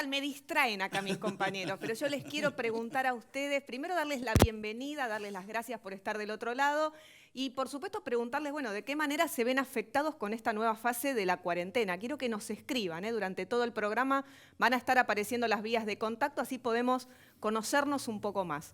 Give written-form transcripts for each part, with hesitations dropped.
tal? Me distraen acá mis compañeros, pero yo les quiero preguntar a ustedes, primero darles la bienvenida, darles las gracias por estar del otro lado y por supuesto preguntarles, bueno, de qué manera se ven afectados con esta nueva fase de la cuarentena. Quiero que nos escriban, durante todo el programa van a estar apareciendo las vías de contacto, así podemos conocernos un poco más.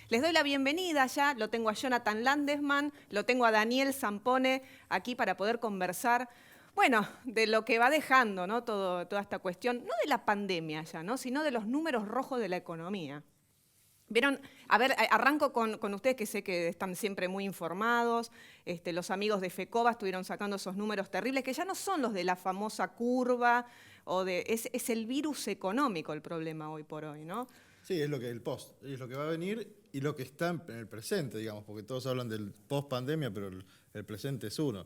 Les doy la bienvenida ya, lo tengo a Jonathan Landesman, lo tengo a Daniel Zampone aquí para poder conversar. Bueno, de lo que va dejando, ¿no? Toda esta cuestión, no de la pandemia ya, ¿no? Sino de los números rojos de la economía. ¿Vieron? A ver, arranco con ustedes que sé que están siempre muy informados. Los amigos de FECOBA estuvieron sacando esos números terribles, que ya no son los de la famosa curva, es el virus económico el problema hoy por hoy, ¿no? Sí, es lo que el post, es lo que va a venir y lo que está en el presente, digamos, porque todos hablan del post-pandemia, pero el presente es uno.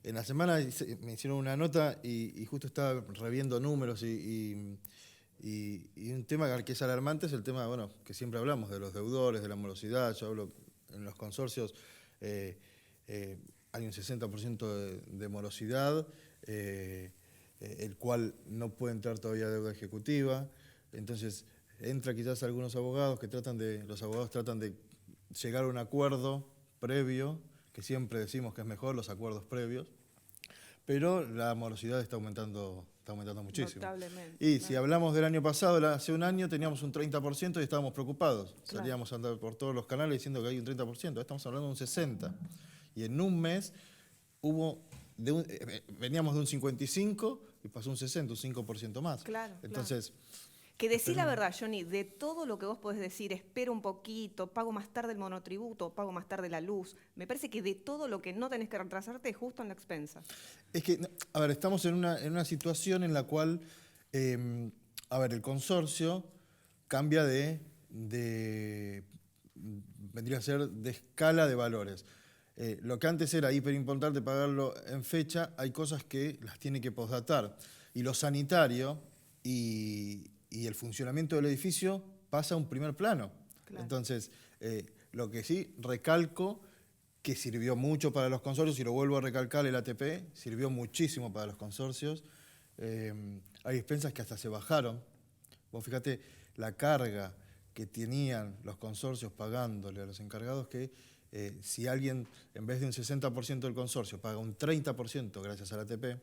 En la semana me hicieron una nota y justo estaba reviendo números y un tema que es alarmante es el tema, bueno, que siempre hablamos de los deudores, de la morosidad. Yo hablo en los consorcios, hay un 60% de morosidad, el cual no puede entrar todavía deuda ejecutiva. Entonces entra quizás algunos abogados los abogados tratan de llegar a un acuerdo previo, que siempre decimos que es mejor los acuerdos previos, pero la morosidad está aumentando muchísimo. Notablemente. Y si hablamos del año pasado, hace un año teníamos un 30% y estábamos preocupados. Claro. Salíamos a andar por todos los canales diciendo que hay un 30%, estamos hablando de un 60%. Y en un mes veníamos de un 55 y pasó un 60, un 5% más. Claro, entonces, que decir la verdad, Johnny, de todo lo que vos podés decir, espero un poquito, pago más tarde el monotributo, pago más tarde la luz, me parece que de todo lo que no tenés que retrasarte es justo en la expensa. Es que, a ver, estamos en una situación en la cual, el consorcio cambia vendría a ser de escala de valores. Lo que antes era hiperimportante pagarlo en fecha, hay cosas que las tiene que postdatar. Y lo sanitario y el funcionamiento del edificio pasa a un primer plano. Claro. Entonces, lo que sí recalco, que sirvió mucho para los consorcios, y lo vuelvo a recalcar, el ATP sirvió muchísimo para los consorcios. Hay expensas que hasta se bajaron. Vos fíjate la carga que tenían los consorcios pagándole a los encargados, que si alguien, en vez de un 60% del consorcio, paga un 30% gracias al ATP,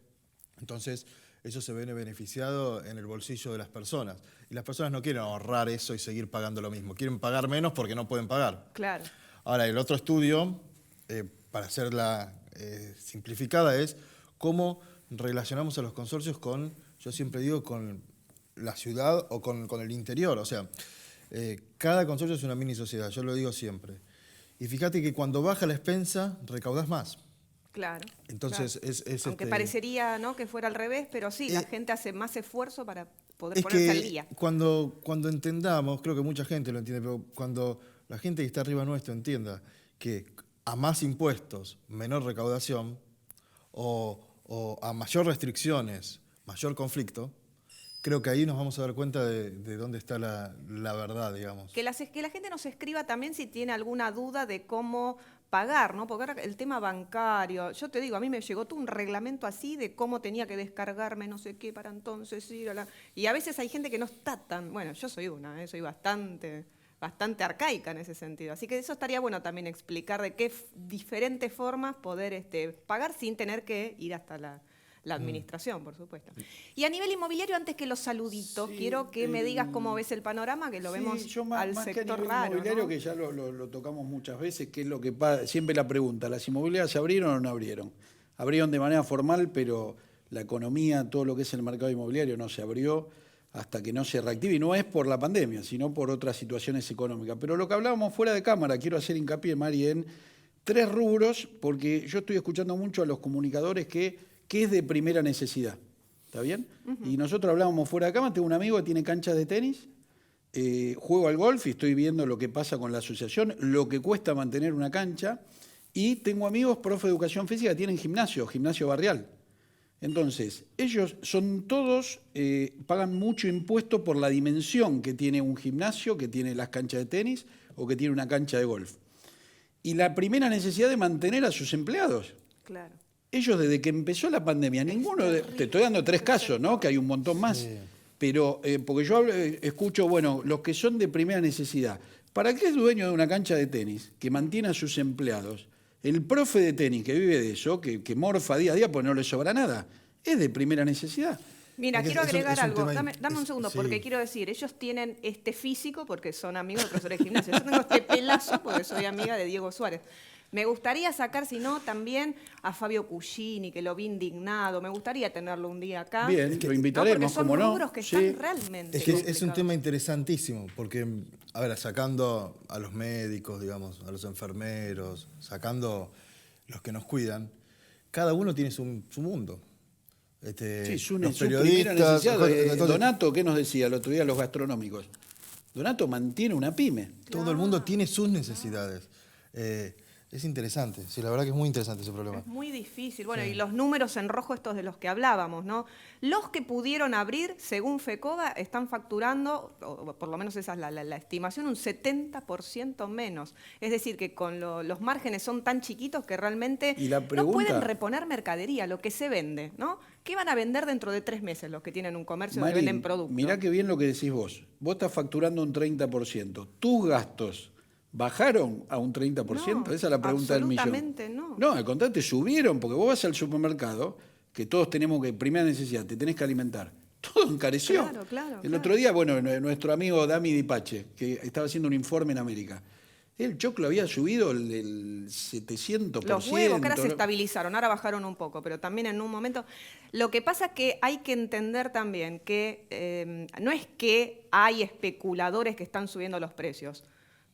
entonces eso se ve beneficiado en el bolsillo de las personas. Y las personas no quieren ahorrar eso y seguir pagando lo mismo. Quieren pagar menos porque no pueden pagar. Claro. Ahora, el otro estudio, para hacerla simplificada, es cómo relacionamos a los consorcios con, yo siempre digo, con la ciudad o con el interior. O sea, cada consorcio es una mini sociedad, yo lo digo siempre. Y fíjate que cuando baja la expensa, recaudás más. Claro. Entonces, claro. Aunque parecería, ¿no?, que fuera al revés, pero sí, la gente hace más esfuerzo para poder es ponerse que al día. Cuando entendamos, creo que mucha gente lo entiende, pero cuando la gente que está arriba nuestro entienda que a más impuestos, menor recaudación, o a mayor restricciones, mayor conflicto, creo que ahí nos vamos a dar cuenta de dónde está la verdad, digamos. Que la gente nos escriba también si tiene alguna duda de cómo pagar, ¿no? Porque ahora el tema bancario, yo te digo, a mí me llegó todo un reglamento así de cómo tenía que descargarme no sé qué para entonces ir a la... Y a veces hay gente que no está tan... Bueno, yo soy una, soy bastante arcaica en ese sentido. Así que eso estaría bueno también explicar de qué diferentes formas poder pagar sin tener que ir hasta la administración, por supuesto. Y a nivel inmobiliario, antes que los saluditos, sí, quiero que me digas cómo ves el panorama, que lo vemos al sector raro. Inmobiliario, ¿no? Que ya lo tocamos muchas veces, que es lo que siempre la pregunta, ¿las inmobiliarias se abrieron o no abrieron? Abrieron de manera formal, pero la economía, todo lo que es el mercado inmobiliario no se abrió hasta que no se reactive, y no es por la pandemia, sino por otras situaciones económicas. Pero lo que hablábamos fuera de cámara, quiero hacer hincapié, Mari, en 3 rubros, porque yo estoy escuchando mucho a los comunicadores que es de primera necesidad, ¿está bien? Y nosotros hablábamos fuera de cámara, tengo un amigo que tiene canchas de tenis, juego al golf y estoy viendo lo que pasa con la asociación, lo que cuesta mantener una cancha, y tengo amigos, profe de educación física, que tienen gimnasio barrial. Entonces, ellos son todos, pagan mucho impuesto por la dimensión que tiene un gimnasio, que tiene las canchas de tenis o que tiene una cancha de golf. Y la primera necesidad de mantener a sus empleados. Claro. Ellos desde que empezó la pandemia, te estoy dando 3 casos, ¿no?, que hay un montón más. Sí. Pero, porque yo escucho, bueno, los que son de primera necesidad. ¿Para qué es dueño de una cancha de tenis que mantiene a sus empleados? El profe de tenis que vive de eso, que morfa día a día, pues no le sobra nada, es de primera necesidad. Mira, Porque quiero agregar es un algo. tema Dame un segundo, sí. porque quiero decir, ellos tienen este físico porque son amigos de profesores de gimnasia. Yo tengo este pelazo porque soy amiga de Diego Suárez. Me gustaría sacar, si no, también a Fabio Cugini, que lo vi indignado. Me gustaría tenerlo un día acá. Bien, lo invitaremos, Porque son ¿cómo no? rubros que Sí. están realmente Es que es un complicados. tema interesantísimo, porque, a ver, sacando a los médicos, digamos, a los enfermeros, sacando los que nos cuidan, cada uno tiene su mundo. Sí, su Los primera periodistas, necesidad. entonces, Donato, ¿qué nos decía el otro día los gastronómicos? Donato mantiene una pyme. todo el mundo tiene sus necesidades. Es interesante, sí, la verdad que es muy interesante ese problema. Es muy difícil. Bueno, y los números en rojo estos de los que hablábamos, ¿no? Los que pudieron abrir, según FECOBA, están facturando, o por lo menos esa es la estimación, un 70% menos. Es decir, que con los márgenes son tan chiquitos que realmente Y la no pregunta- pueden reponer mercadería, lo que se vende, ¿no? ¿Qué van a vender dentro de 3 meses los que tienen un comercio donde Marín, venden productos? mirá qué bien lo que decís vos. Vos estás facturando un 30%. ¿Tus gastos bajaron a un 30%? No, Esa es la pregunta del millón. absolutamente no. No, al contrario, te subieron, porque vos vas al supermercado, que todos tenemos que, primera necesidad, te tenés que alimentar. Todo encareció. Claro, El claro. otro día, bueno, nuestro amigo Dami Dipache, que estaba haciendo un informe en América, el choclo había subido el 700%. Los huevos que ahora se ¿no? estabilizaron, ahora bajaron un poco, pero también en un momento... Lo que pasa es que hay que entender también que no es que hay especuladores que están subiendo los precios.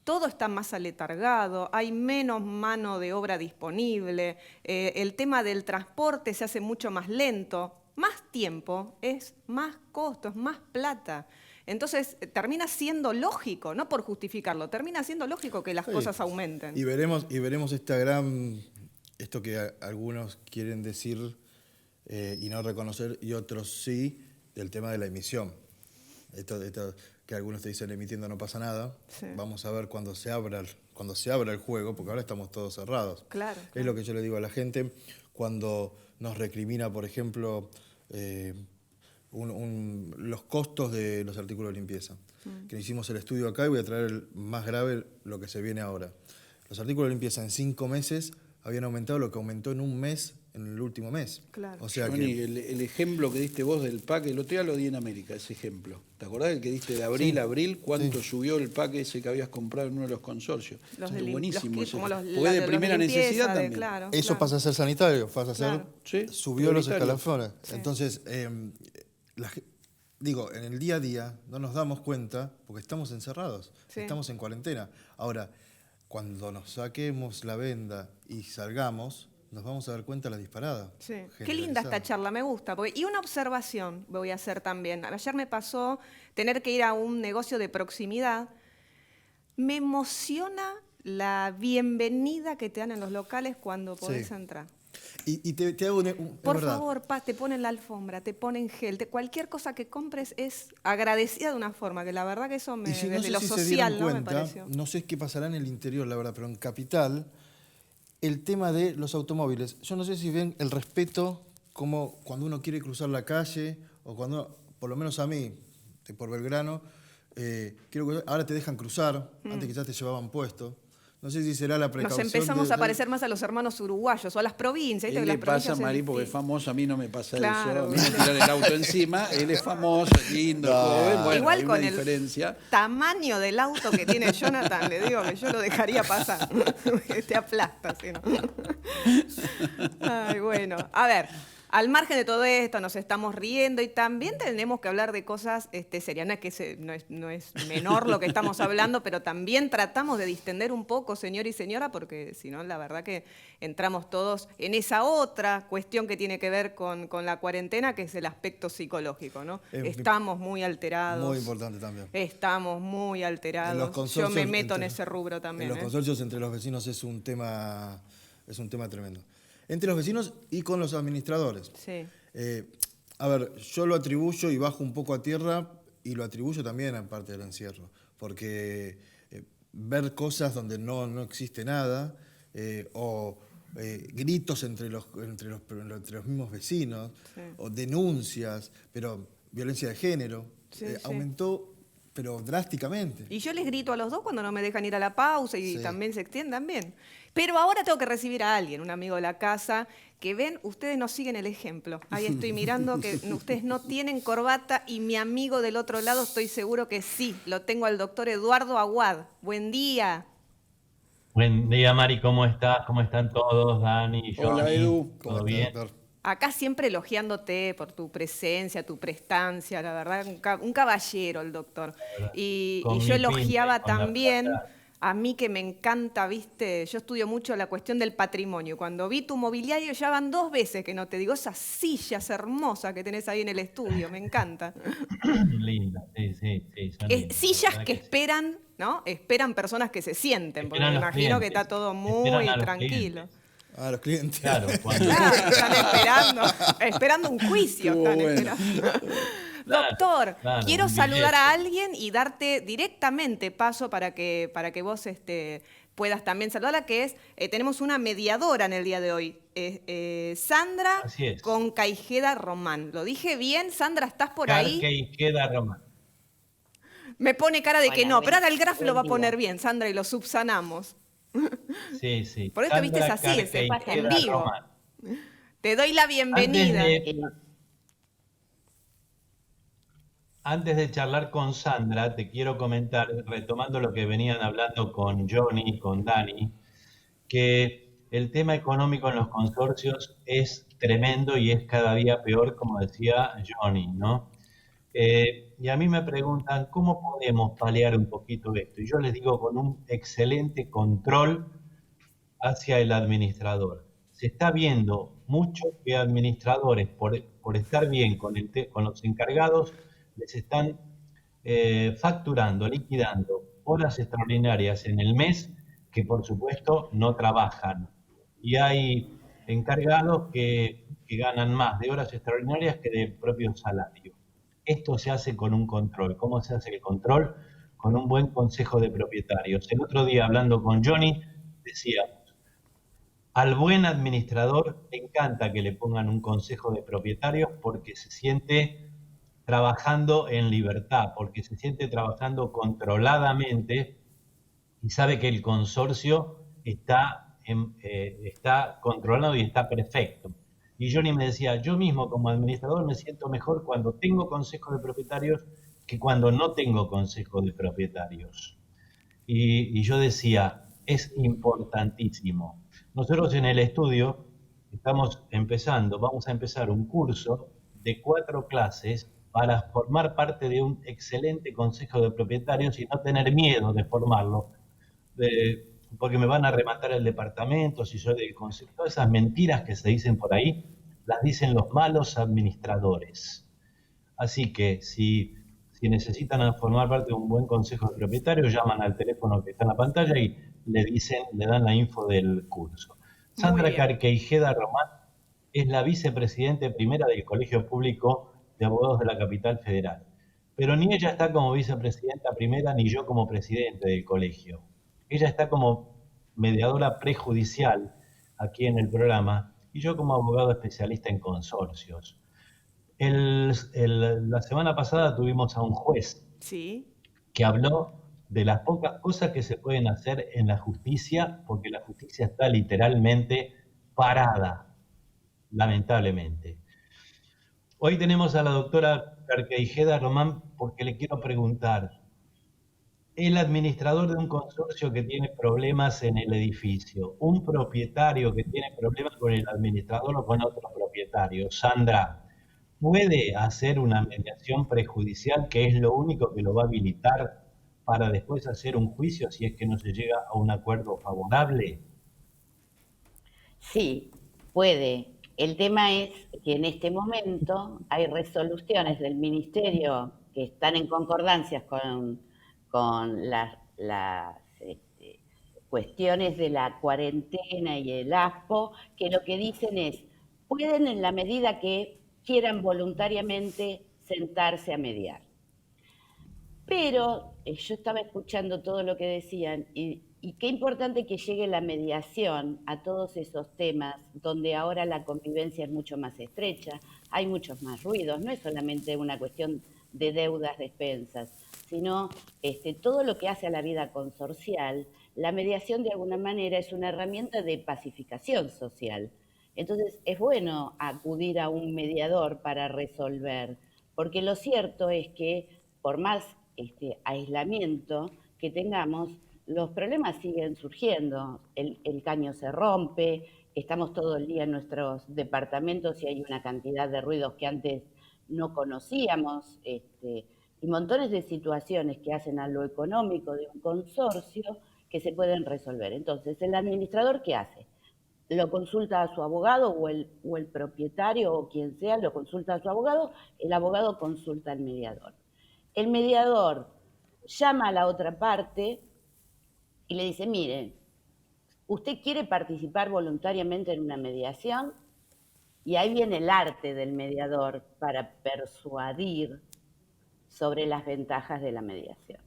Todo está más aletargado, hay menos mano de obra disponible, el tema del transporte se hace mucho más lento, más tiempo es más costo, es más plata. Entonces termina siendo lógico, no por justificarlo, termina siendo lógico que las Sí. cosas aumenten. Y veremos esto que algunos quieren decir y no reconocer, y otros sí, del tema de la emisión. Esto que algunos te dicen emitiendo no pasa nada. Sí. Vamos a ver cuando se abra el juego, porque ahora estamos todos cerrados. Claro, Es claro. lo que yo le digo a la gente cuando nos recrimina, por ejemplo, los costos de los artículos de limpieza. Que hicimos el estudio acá y voy a traer el más grave, lo que se viene ahora. Los artículos de limpieza en 5 meses habían aumentado lo que aumentó en un mes, en el último mes. Claro. O sea Johnny, que el ejemplo que diste vos del pack, el otro día lo di en América, ese ejemplo. ¿Te acordás del que diste de abril a abril? ¿Cuánto subió el pack ese que habías comprado en uno de los consorcios? Los Es de lim- buenísimo los ese. como los- Porque la es de los primera limpieza, necesidad de- también. claro, eso claro. pasa a ser sanitario, pasa a ser... Claro. Sí, Subió los prioritario. escalafones. Sí. Entonces, digo, en el día a día no nos damos cuenta porque estamos encerrados, Sí. estamos en cuarentena. Ahora, cuando nos saquemos la venda y salgamos, nos vamos a dar cuenta de la disparada. Sí. Qué linda esta charla, me gusta. Y una observación voy a hacer también. Ayer me pasó tener que ir a un negocio de proximidad. Me emociona la bienvenida que te dan en los locales cuando podés Sí. entrar. Y te hago es Por verdad. favor, Paz, te ponen la alfombra, te ponen gel, cualquier cosa que compres es agradecida de una forma, que la verdad que eso Y si no desde sé lo si se social, dieron ¿no? Me cuenta, pareció. no sé qué pasará en el interior, la verdad, pero en Capital, el tema de los automóviles, yo no sé si ven el respeto como cuando uno quiere cruzar la calle, o cuando, por lo menos a mí, por Belgrano, ahora te dejan cruzar, antes quizás te llevaban puesto. No sé si será la Nos precaución. empezamos a parecer más a los hermanos uruguayos o a las provincias. ¿viste? Él Que le las provincias pasa, es Marí, porque es distinto. famoso, a mí no me pasa Claro. eso. A mí me tiran el auto encima, él es famoso, lindo, No. joven, bueno, Igual hay con una el diferencia. tamaño del auto que tiene Jonathan, le digo que yo lo dejaría pasar. Te aplasta, ¿sí, no? Ay, bueno. A ver, al margen de todo esto, nos estamos riendo y también tenemos que hablar de cosas serias. No es que no es menor lo que estamos hablando, pero también tratamos de distender un poco, señor y señora, porque si no, la verdad que entramos todos en esa otra cuestión que tiene que ver con la cuarentena, que es el aspecto psicológico, ¿no? Estamos muy alterados. Muy importante también. Estamos muy En los alterados. Yo consorcios, me meto en ese rubro En también. los ¿eh? consorcios entre los vecinos es un tema tremendo. Entre los vecinos y con los administradores. Sí. A ver, yo lo atribuyo y bajo un poco a tierra y lo atribuyo también a parte del encierro, porque ver cosas donde no existe nada o gritos entre los mismos vecinos Sí. o denuncias, pero violencia de género. Sí, sí. Aumentó, pero drásticamente. Y yo les grito a los dos cuando no me dejan ir a la pausa y Sí. también se extiendan bien. Pero ahora tengo que recibir a alguien, un amigo de la casa, que ven, ustedes no siguen el ejemplo. Ahí estoy mirando que ustedes no tienen corbata y mi amigo del otro lado estoy seguro que sí. Lo tengo al doctor Eduardo Aguad. Buen día. Buen día, Mari, ¿cómo estás? ¿Cómo están todos? Dani, Hola, Johnny, Edu. ¿Cómo ¿todo está, bien? doctor? Acá siempre elogiándote por tu presencia, tu prestancia, la verdad, un caballero el doctor. Y Con yo mi pinta y elogiaba con la también, plata. a mí que me encanta, viste, yo estudio mucho la cuestión del patrimonio. Cuando vi tu mobiliario, ya van 2 veces que no te digo, esas sillas hermosas que tenés ahí en el estudio, me encanta. Linda, sí, son lindas. la Sillas verdad que sí. esperan, ¿no? Esperan personas que se sienten, porque me Esperan los imagino que está clientes, todo esperan muy a los tranquilo. clientes. A los clientes. Claro, cuando... Claro, están esperando un juicio. Estuvo Están bueno. esperando. Claro, Doctor, claro, quiero un saludar a billete. alguien y darte directamente paso para que vos puedas también saludarla, que es, tenemos una mediadora en el día de hoy, Sandra Así es. con Caijeda Román. ¿Lo dije bien? Sandra, ¿estás por ahí? Carque y queda Roma. Me pone cara de que Hola, no, pero ahora el buen graf lo va a día. poner bien, Sandra, y lo subsanamos. Sí, sí. Por esto, viste, es Sandra así, es Carque y en queda vivo. Román. Te doy la bienvenida. Antes de charlar con Sandra, te quiero comentar, retomando lo que venían hablando con Johnny, con Dani, que el tema económico en los consorcios es tremendo y es cada día peor, como decía Johnny, ¿no? Y a mí me preguntan, ¿cómo podemos paliar un poquito esto? Y yo les digo, con un excelente control hacia el administrador. Se está viendo mucho que administradores, por estar bien con los encargados, les están facturando, liquidando horas extraordinarias en el mes que por supuesto no trabajan. Y hay encargados que ganan más de horas extraordinarias que del propio salario. Esto se hace con un control. ¿Cómo se hace el control? Con un buen consejo de propietarios. El otro día hablando con Johnny, decíamos, al buen administrador le encanta que le pongan un consejo de propietarios porque se siente trabajando en libertad, porque se siente trabajando controladamente y sabe que el consorcio está controlado y está perfecto. Y Johnny me decía, yo mismo como administrador me siento mejor cuando tengo consejo de propietarios que cuando no tengo consejo de propietarios. Y yo decía, es importantísimo. Nosotros en el estudio vamos a empezar un curso de 4 clases para formar parte de un excelente consejo de propietarios y no tener miedo de formarlo, porque me van a rematar el departamento si soy del consejo. Todas esas mentiras que se dicen por ahí, las dicen los malos administradores. Así que si necesitan formar parte de un buen consejo de propietarios, llaman al teléfono que está en la pantalla y le dan la info del curso. Muy Sandra bien. Carqueijeda Román es la vicepresidente primera del Colegio Público de Abogados de la Capital Federal. Pero ni ella está como vicepresidenta primera, ni yo como presidente del colegio. Ella está como mediadora prejudicial aquí en el programa y yo como abogado especialista en consorcios. La semana pasada tuvimos a un juez Sí. que habló de las pocas cosas que se pueden hacer en la justicia, porque la justicia está literalmente parada, lamentablemente. Hoy tenemos a la doctora Carqueijeda Román porque le quiero preguntar, el administrador de un consorcio que tiene problemas en el edificio, un propietario que tiene problemas con el administrador o con otro propietario, Sandra, ¿puede hacer una mediación prejudicial que es lo único que lo va a habilitar para después hacer un juicio si es que no se llega a un acuerdo favorable? Sí, puede. El tema es que en este momento hay resoluciones del Ministerio que están en concordancia con las cuestiones de la cuarentena y el ASPO, que lo que dicen es, pueden en la medida que quieran voluntariamente sentarse a mediar. Pero yo estaba escuchando todo lo que decían y qué importante que llegue la mediación a todos esos temas donde ahora la convivencia es mucho más estrecha. hay muchos más ruidos, no es solamente una cuestión de deudas de expensas, sino todo lo que hace a la vida consorcial. La mediación, de alguna manera, es una herramienta de pacificación social. Entonces, es bueno acudir a un mediador para resolver, porque lo cierto es que por más aislamiento que tengamos, los problemas siguen surgiendo. El caño se rompe, estamos todo el día en nuestros departamentos y hay una cantidad de ruidos que antes no conocíamos, y montones de situaciones que hacen a lo económico de un consorcio que se pueden resolver. Entonces, ¿el administrador qué hace? Lo consulta a su abogado o el propietario o quien sea, lo consulta a su abogado, el abogado consulta al mediador. El mediador llama a la otra parte y le dice, mire, ¿usted quiere participar voluntariamente en una mediación? Y ahí viene el arte del mediador para persuadir sobre las ventajas de la mediación.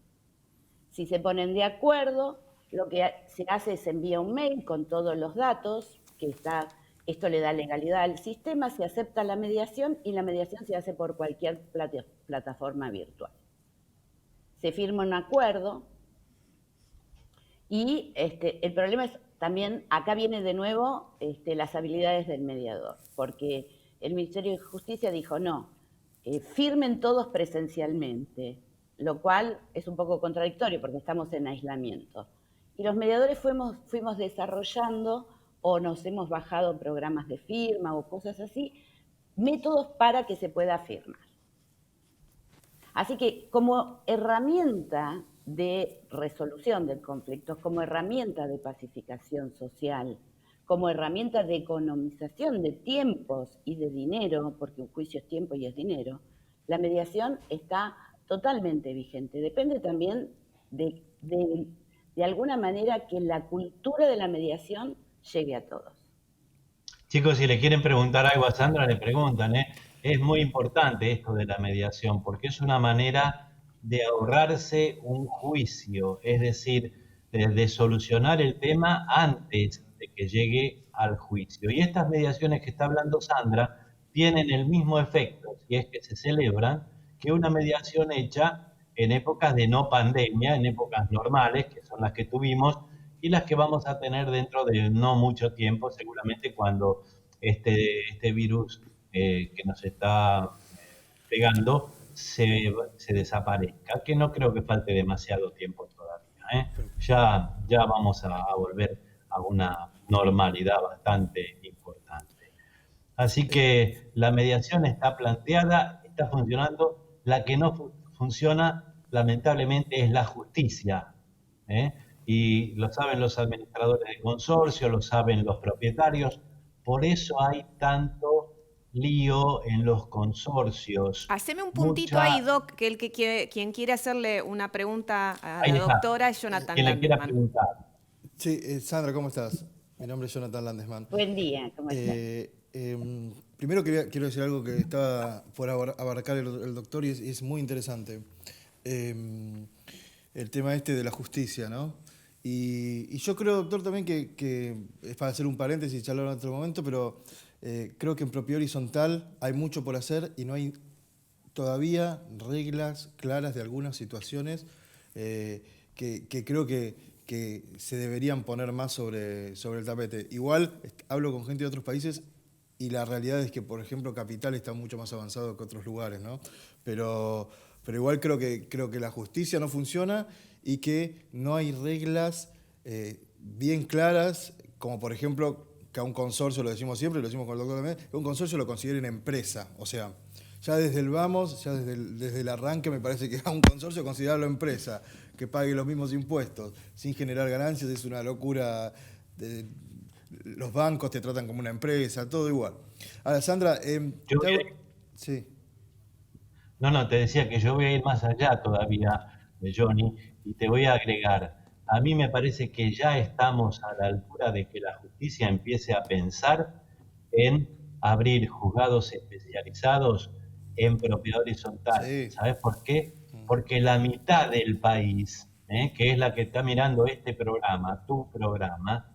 Si se ponen de acuerdo, lo que se hace es envía un mail con todos los datos, esto le da legalidad al sistema, se acepta la mediación y la mediación se hace por cualquier plataforma virtual. Se firma un acuerdo y el problema es también, acá viene de nuevo las habilidades del mediador, porque el Ministerio de Justicia dijo no, firmen todos presencialmente, lo cual es un poco contradictorio porque estamos en aislamiento. Y los mediadores fuimos desarrollando o nos hemos bajado programas de firma o cosas así, métodos para que se pueda firmar. Así que como herramienta de resolución de conflictos, como herramienta de pacificación social, como herramienta de economización de tiempos y de dinero, porque un juicio es tiempo y es dinero, la mediación está totalmente vigente. Depende también de alguna manera que la cultura de la mediación llegue a todos. Chicos, si le quieren preguntar algo a Sandra, le preguntan, ¿eh? Es muy importante esto de la mediación, porque es una manera de ahorrarse un juicio, es decir, de solucionar el tema antes de que llegue al juicio. Y estas mediaciones que está hablando Sandra tienen el mismo efecto, si es que se celebran, que una mediación hecha en épocas de no pandemia, en épocas normales, que son las que tuvimos, y las que vamos a tener dentro de no mucho tiempo, seguramente cuando este virus que nos está pegando se desaparezca, que no creo que falte demasiado tiempo todavía, ¿eh? Ya vamos a volver a una normalidad bastante importante. Así que la mediación está planteada, está funcionando. La que no funciona, lamentablemente, es la justicia, ¿eh? Y lo saben los administradores de consorcio, lo saben los propietarios. Por eso hay tanto lío en los consorcios. Haceme un puntito ahí, Doc, que quien quiere hacerle una pregunta a la doctora es Jonathan Quien le quiera Landesman. preguntar. Sí, Sandra, ¿cómo estás? Mi nombre es Jonathan Landesman. Buen día, ¿cómo estás? Primero quiero decir algo que estaba por abarcar el doctor y es muy interesante. El tema de la justicia, ¿no? Y yo creo, doctor, también que es para hacer un paréntesis y charlar en otro momento, pero creo que en propiedad horizontal hay mucho por hacer y no hay todavía reglas claras de algunas situaciones que creo que se deberían poner más sobre el tapete. Igual hablo con gente de otros países y la realidad es que, por ejemplo, Capital está mucho más avanzado que otros lugares, ¿no? Pero igual creo que la justicia no funciona y que no hay reglas bien claras, como por ejemplo que a un consorcio, lo decimos siempre, lo decimos con el doctor también, que un consorcio lo consideren empresa. O sea, ya desde el vamos, ya desde el arranque me parece que a un consorcio considerarlo empresa, que pague los mismos impuestos, sin generar ganancias, es una locura. Los bancos te tratan como una empresa, todo igual. Ahora, Sandra, sí. No, te decía que yo voy a ir más allá todavía, Johnny, y te voy a agregar. A mí me parece que ya estamos a la altura de que la justicia empiece a pensar en abrir juzgados especializados en propiedad horizontal. Sí. ¿Sabes por qué? Porque la mitad del país, que es la que está mirando este programa, tu programa,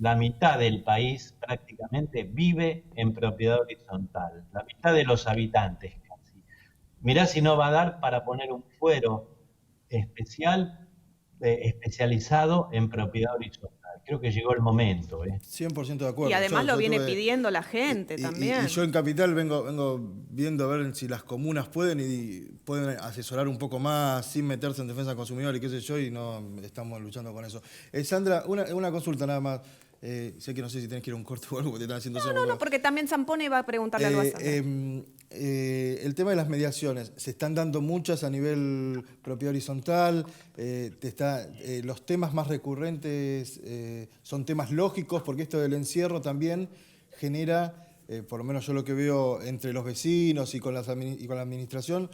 la mitad del país prácticamente vive en propiedad horizontal, la mitad de los habitantes casi. Mirá si no va a dar para poner un fuero especial, especializado en propiedad horizontal. Creo que llegó el momento, ¿eh? 100% de Y acuerdo. además lo Yo viene tuve, pidiendo la gente y yo también. en Capital vengo viendo a ver si las comunas pueden asesorar un poco más sin meterse en defensa del consumidor y qué sé yo, y no estamos luchando con eso. Sandra, una consulta nada más. Sé que no sé si tenés que ir a un corte o algo porque te están haciendo señas, No, porque también Zampone va a preguntarle algo a Sandra. el tema de las mediaciones, se están dando muchas a nivel propiedad horizontal, los temas más recurrentes son temas lógicos, porque esto del encierro también genera, por lo menos yo lo que veo entre los vecinos y con la administración,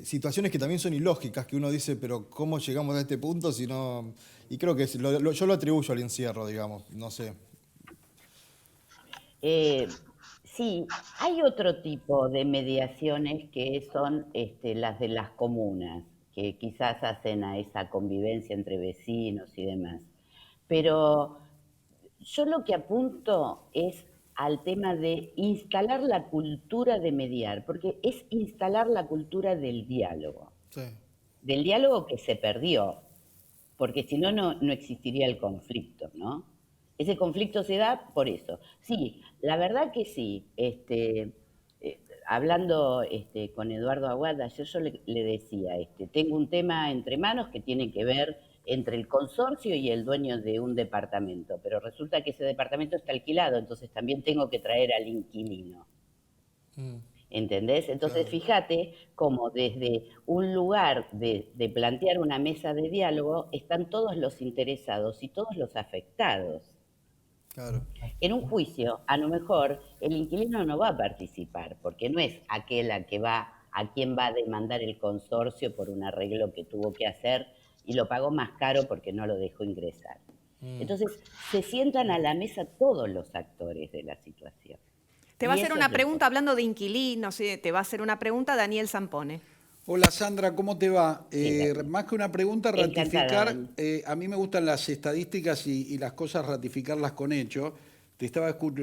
situaciones que también son ilógicas, que uno dice, pero ¿cómo llegamos a este punto si no...? Y creo que yo lo atribuyo al encierro, digamos, no sé. Sí, hay otro tipo de mediaciones que son las de las comunas, que quizás hacen a esa convivencia entre vecinos y demás. Pero yo lo que apunto es al tema de instalar la cultura de mediar, porque es instalar la cultura Sí. del diálogo que se perdió, porque si no, no existiría el conflicto, ¿no? Ese conflicto se da por eso. Sí, la verdad que sí. Hablando con Eduardo Aguada, yo le decía, tengo un tema entre manos que tiene que ver entre el consorcio y el dueño de un departamento, pero resulta que ese departamento está alquilado, entonces también tengo que traer al inquilino. Mm, ¿Entendés? Entonces, claro, fíjate cómo desde un lugar de plantear una mesa de diálogo están todos los interesados y todos los afectados. claro. En un juicio, a lo mejor el inquilino no va a participar, porque no es aquel a quien va a demandar el consorcio por un arreglo que tuvo que hacer y lo pagó más caro porque no lo dejó ingresar. Mm. Entonces, se sientan a la mesa todos los actores de la situación. Te va a Y hacer eso es una lo pregunta importante. hablando de inquilinos, ¿sí? Te va a hacer una pregunta Daniel Zampone. Hola Sandra, ¿cómo te va? Sí, Dani. Más que una pregunta, Encantada, ratificar, Dani. a mí me gustan las estadísticas y las cosas ratificarlas con hechos. Lo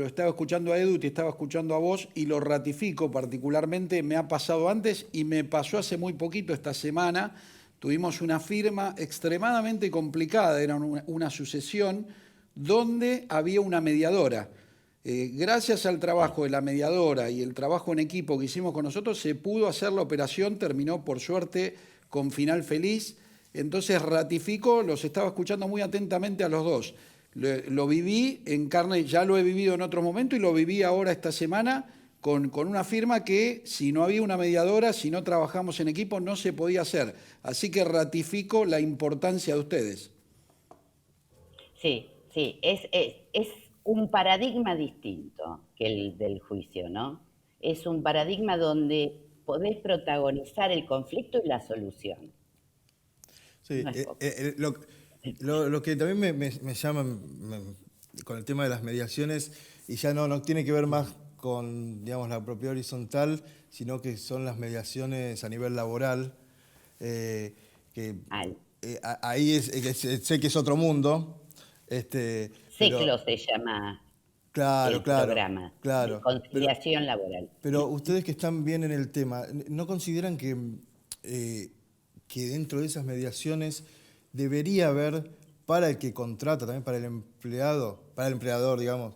estaba escuchando a Edu, te estaba escuchando a vos y lo ratifico particularmente, me ha pasado antes y me pasó hace muy poquito esta semana. Tuvimos una firma extremadamente complicada, era una sucesión donde había una mediadora. Gracias al trabajo de la mediadora y el trabajo en equipo que hicimos con nosotros, se pudo hacer la operación, terminó por suerte con final feliz. Entonces ratifico, los estaba escuchando muy atentamente a los dos. Lo viví en carne, ya lo he vivido en otro momento y lo viví ahora esta semana con una firma que si no había una mediadora, si no trabajamos en equipo, no se podía hacer. Así que ratifico la importancia de ustedes. Sí, sí, es un paradigma distinto que el del juicio, ¿no? Es un paradigma donde podés protagonizar el conflicto y la solución. Sí, No es poco. lo que también me llama con el tema de las mediaciones, y ya no tiene que ver más con, digamos, la propiedad horizontal, sino que son las mediaciones a nivel laboral, que Ay, ahí sé que es otro mundo, pero CECLO se llama claro, el claro, programa de claro, conciliación laboral. pero ustedes que están bien en el tema, ¿no consideran eh, que dentro de esas mediaciones debería haber para el que contrata, también para el empleado, para el empleador, digamos,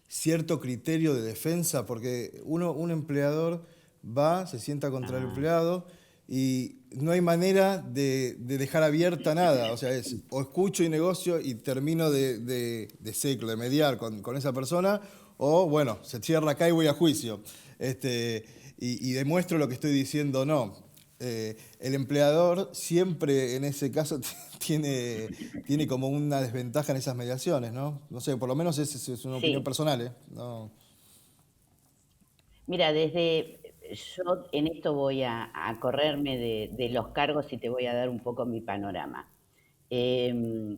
cierto criterio de defensa? Porque un empleador va, se sienta contra el Ah, empleado y no hay manera de dejar abierta nada. O sea, o escucho y negocio y termino de ciclo, de mediar con esa persona, o bueno, se cierra acá y voy a juicio. Y demuestro lo que estoy diciendo o no. El empleador siempre en ese caso tiene como una desventaja en esas mediaciones, ¿no? No sé, por lo menos esa es una opinión sí, personal, ¿eh? No. mira, yo en esto voy a correrme de los cargos y te voy a dar un poco mi panorama. Eh,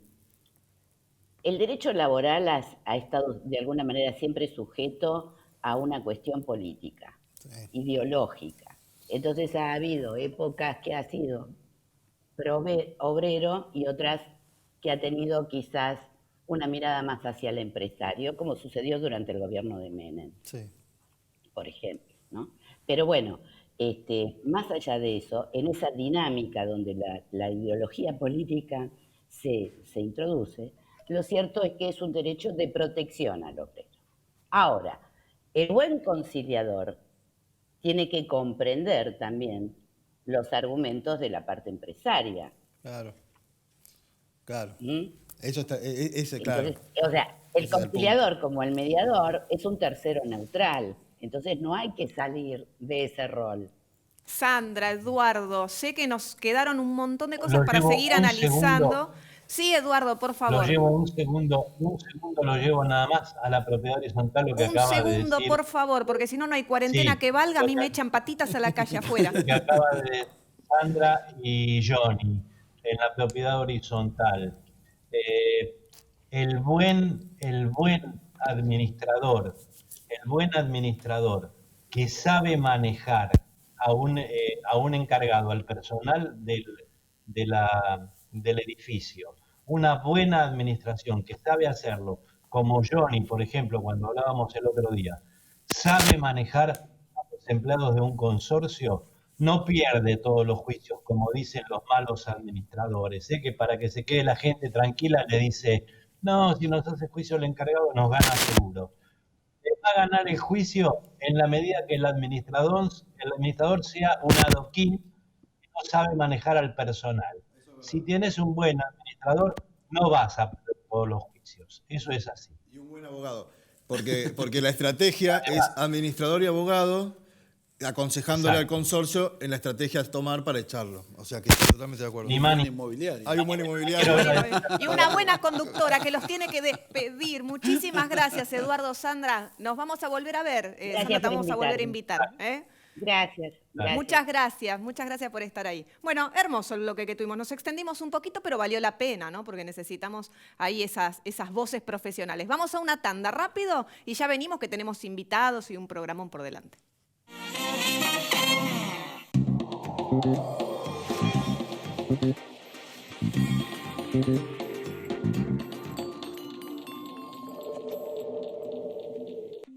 el derecho laboral ha estado de alguna manera siempre sujeto a una cuestión política, Sí. ideológica. Entonces ha habido épocas que ha sido obrero y otras que ha tenido quizás una mirada más hacia el empresario, como sucedió durante el gobierno de Menem, Sí. por ejemplo, ¿no? Pero bueno, más allá de eso, en esa dinámica donde la ideología política se introduce, lo cierto es que es un derecho de protección al obrero. Ahora, el buen conciliador tiene que comprender también los argumentos de la parte empresaria. Claro, claro. ¿Mm? Eso está, ese, claro. Entonces, o sea, el Ese es el punto. conciliador como el mediador es un tercero neutral. Entonces no hay que salir de ese rol. Sandra, Eduardo, sé que nos quedaron un montón de cosas Lo para llevo seguir un analizando. segundo. Sí, Eduardo, por Lo favor. llevo un segundo lo llevo nada más a la propiedad horizontal, lo que Un acaba de segundo, decir. por favor, porque si no, no hay cuarentena Sí, que valga. A lo mí me que, echan patitas a la calle afuera. lo que acaba de decir Sandra y Johnny en la propiedad horizontal. Eh, el buen administrador que sabe manejar a un encargado, al personal del edificio, una buena administración que sabe hacerlo, como Johnny, por ejemplo, cuando hablábamos el otro día, sabe manejar a los empleados de un consorcio, no pierde todos los juicios, como dicen los malos administradores, que para que se quede la gente tranquila le dice, no, si nos hace juicio el encargado nos gana seguro. Le va a ganar el juicio en la medida que el administrador sea un adoquín que no sabe manejar al personal. Si tienes un buen administrador, no vas a perder todos los juicios. Eso es así. Y un buen abogado. Porque la estrategia es administrador y abogado aconsejándole Exacto. al consorcio en la estrategia a tomar para echarlo. O sea que estoy totalmente de acuerdo. Ni más ni Inmobiliario. Hay un buen inmobiliario. Y una buena conductora que los tiene que despedir. Muchísimas gracias, Eduardo, Sandra. Nos vamos a volver a ver. Sandra, te por vamos a volver a invitarme. invitar. ¿Eh? Gracias. Muchas gracias por estar ahí. Bueno, hermoso el bloque que tuvimos. Nos extendimos un poquito, pero valió la pena, ¿no? Porque necesitamos ahí esas voces profesionales. Vamos a una tanda rápido y ya venimos que tenemos invitados y un programón por delante.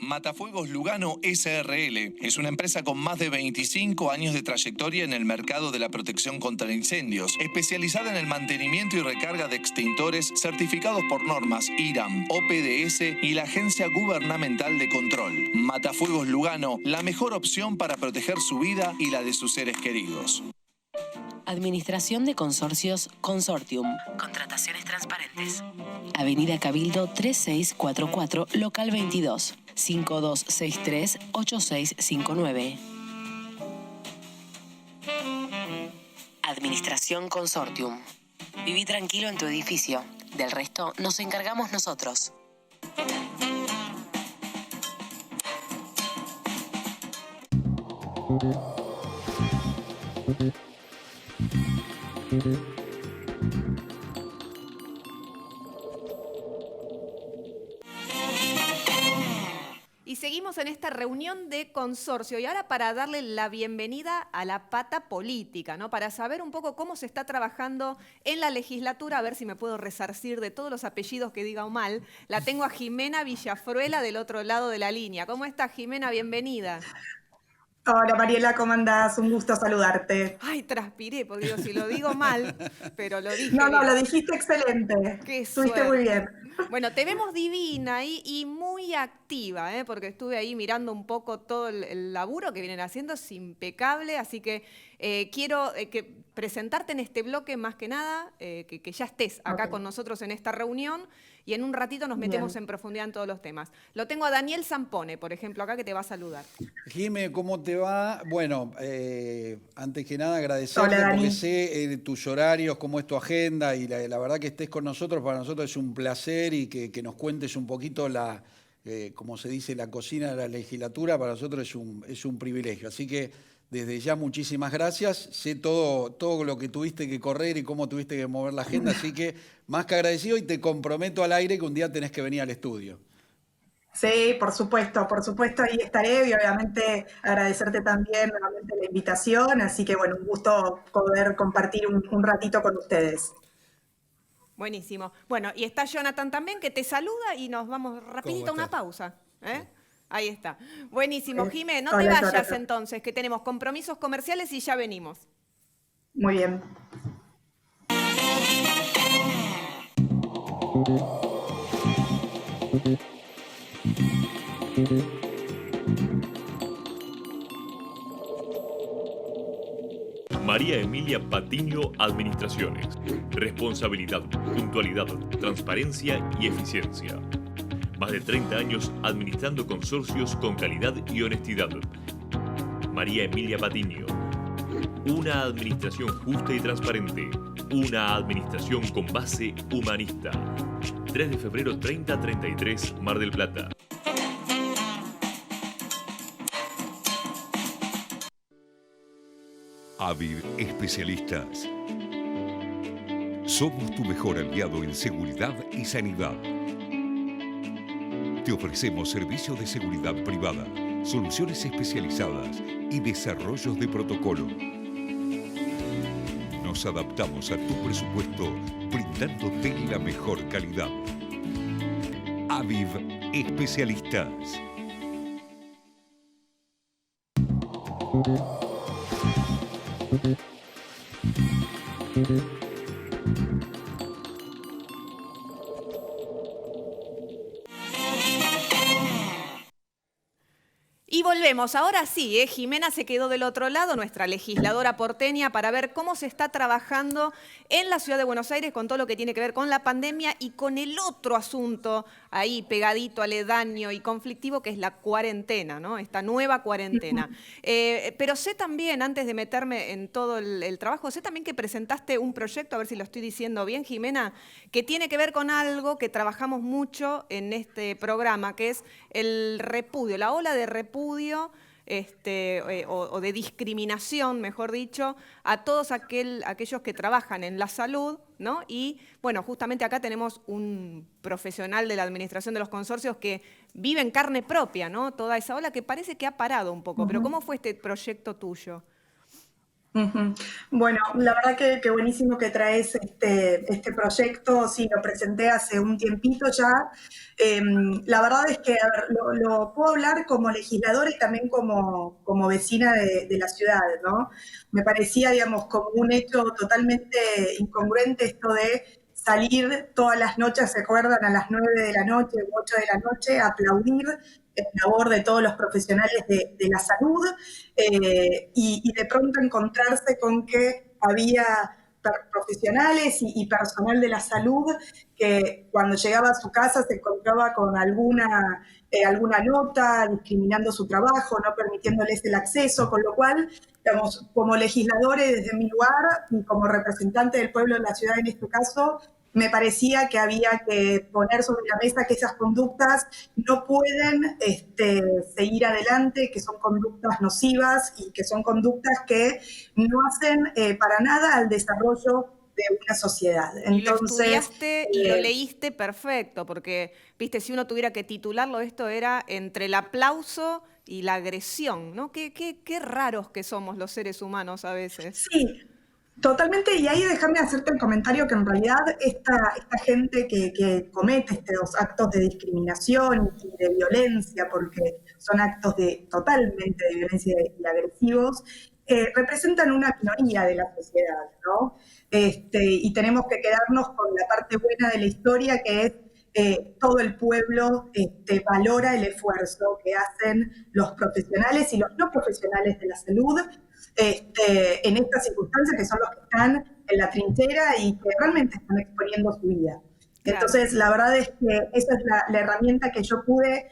Matafuegos Lugano SRL es una empresa con más de 25 años de trayectoria en el mercado de la protección contra incendios, especializada en el mantenimiento y recarga de extintores certificados por normas IRAM, OPDS y la Agencia Gubernamental de Control. Matafuegos Lugano, la mejor opción para proteger su vida y la de sus seres queridos. Administración de Consorcios Consortium. Contrataciones transparentes. Avenida Cabildo 3644, local 22, 5263-8659. Administración Consortium. Viví tranquilo en tu edificio. Del resto nos encargamos nosotros. Y seguimos en esta reunión de consorcio y ahora para darle la bienvenida a la pata política, ¿no? Para saber un poco cómo se está trabajando en la legislatura, a ver si me puedo resarcir de todos los apellidos que diga mal. La tengo a Jimena Villafruela del otro lado de la línea. ¿Cómo estás, Jimena? Bienvenida. Hola Mariela, ¿cómo andás? Un gusto saludarte. Ay, transpiré, porque digo, si lo digo mal, pero lo dije No, bien. lo dijiste excelente. Qué Estuviste muy bien. Bueno, te vemos divina y muy activa, porque estuve ahí mirando un poco todo el laburo que vienen haciendo, es impecable, así que quiero presentarte en este bloque más que nada, que ya estés acá con nosotros en esta reunión y en un ratito nos metemos en profundidad en todos los temas. Lo tengo a Daniel Zampone, por ejemplo, acá que te va a saludar. Jime, ¿cómo te va? Bueno, antes que nada agradecerte porque sé tus horarios, cómo es tu agenda y la verdad que estés con nosotros, para nosotros es un placer y que nos cuentes un poquito como se dice, la cocina de la legislatura, para nosotros es un privilegio. Así que desde ya muchísimas gracias. Sé todo lo que tuviste que correr y cómo tuviste que mover la agenda, así que más que agradecido y te comprometo al aire que un día tenés que venir al estudio. Sí, por supuesto, ahí estaré y obviamente agradecerte también nuevamente la invitación, así que bueno, un gusto poder compartir un ratito con ustedes. Buenísimo. Bueno, y está Jonathan también, que te saluda y nos vamos rapidito a una pausa. Ahí está. Buenísimo. Jimé, no te Hola, vayas Jonathan. entonces, que tenemos compromisos comerciales y ya venimos. Muy bien. María Emilia Patiño Administraciones. Responsabilidad, puntualidad, transparencia y eficiencia. Más de 30 años administrando consorcios con calidad y honestidad. María Emilia Patiño. Una administración justa y transparente. Una administración con base humanista. 3 de febrero 3033, Mar del Plata. Aviv Especialistas. Somos tu mejor aliado en seguridad y sanidad. Te ofrecemos servicios de seguridad privada, soluciones especializadas y desarrollos de protocolo. Nos adaptamos a tu presupuesto, brindándote la mejor calidad. Aviv Especialistas. Y volvemos, ahora sí, Jimena se quedó del otro lado, nuestra legisladora porteña, para ver cómo se está trabajando en la Ciudad de Buenos Aires con todo lo que tiene que ver con la pandemia y con el otro asunto ahí pegadito, aledaño y conflictivo, que es la cuarentena, ¿no? Esta nueva cuarentena. Pero sé también, antes de meterme en todo el trabajo, sé también que presentaste un proyecto, a ver si lo estoy diciendo bien, Jimena, que tiene que ver con algo que trabajamos mucho en este programa, que es el repudio, la ola de repudio o de discriminación, mejor dicho, a todos aquellos que trabajan en la salud, ¿no? Y, bueno, justamente acá tenemos un profesional de la administración de los consorcios que vive en carne propia, ¿no? Toda esa ola que parece que ha parado un poco. Pero ¿cómo fue este proyecto tuyo? Bueno, la verdad que buenísimo que traes este proyecto. Sí, lo presenté hace un tiempito ya. La verdad es que, a ver, lo puedo hablar como legisladora y también como vecina de la ciudad, ¿no? Me parecía, digamos, como un hecho totalmente incongruente esto de salir todas las noches, ¿se acuerdan? A las 9 de la noche, 8 de la noche, a aplaudir en labor de todos los profesionales de la salud, y de pronto encontrarse con que había profesionales y personal de la salud que cuando llegaba a su casa se encontraba con alguna nota discriminando su trabajo, no permitiéndoles el acceso, con lo cual, digamos, como legisladores desde mi lugar y como representante del pueblo de la ciudad en este caso, me parecía que había que poner sobre la mesa que esas conductas no pueden seguir adelante, que son conductas nocivas y que son conductas que no hacen para nada al desarrollo de una sociedad. Entonces, y lo estudiaste y lo leíste perfecto, porque, viste, si uno tuviera que titularlo, esto era entre el aplauso y la agresión, ¿no? Qué raros que somos los seres humanos a veces. Sí. Totalmente, y ahí déjame hacerte el comentario que en realidad esta gente que comete estos actos de discriminación y de violencia, porque son actos totalmente de violencia y agresivos, representan una minoría de la sociedad, ¿no? Y tenemos que quedarnos con la parte buena de la historia, que es todo el pueblo valora el esfuerzo que hacen los profesionales y los no profesionales de la salud, en estas circunstancias, que son los que están en la trinchera y que realmente están exponiendo su vida. Claro. Entonces, la verdad es que esa es la herramienta que yo pude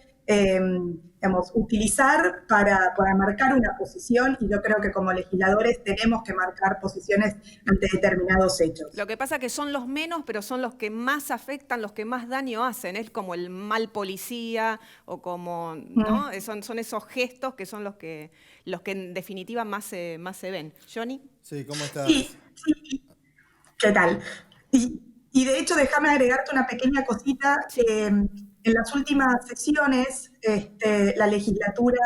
utilizar para marcar una posición, y yo creo que como legisladores tenemos que marcar posiciones ante determinados hechos. Lo que pasa es que son los menos, pero son los que más afectan, los que más daño hacen. Es como el mal policía o como, ¿no? Son esos gestos que son los que en definitiva más se ven. ¿Johnny? Sí, ¿cómo estás? Sí. ¿Qué tal? Y de hecho, déjame agregarte una pequeña cosita. En las últimas sesiones, la legislatura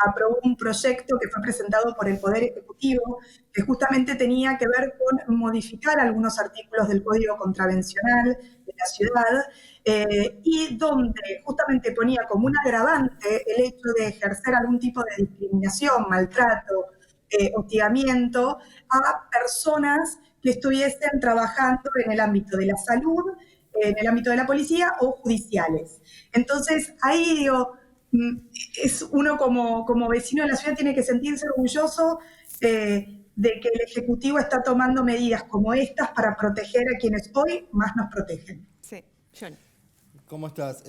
aprobó un proyecto que fue presentado por el Poder Ejecutivo, que justamente tenía que ver con modificar algunos artículos del Código Contravencional de la ciudad, y donde justamente ponía como un agravante el hecho de ejercer algún tipo de discriminación, maltrato, hostigamiento a personas que estuviesen trabajando en el ámbito de la salud, en el ámbito de la policía o judiciales. Entonces, ahí digo, es uno como vecino de la ciudad tiene que sentirse orgulloso de que el Ejecutivo está tomando medidas como estas para proteger a quienes hoy más nos protegen. Sí, Johnny. ¿Cómo estás?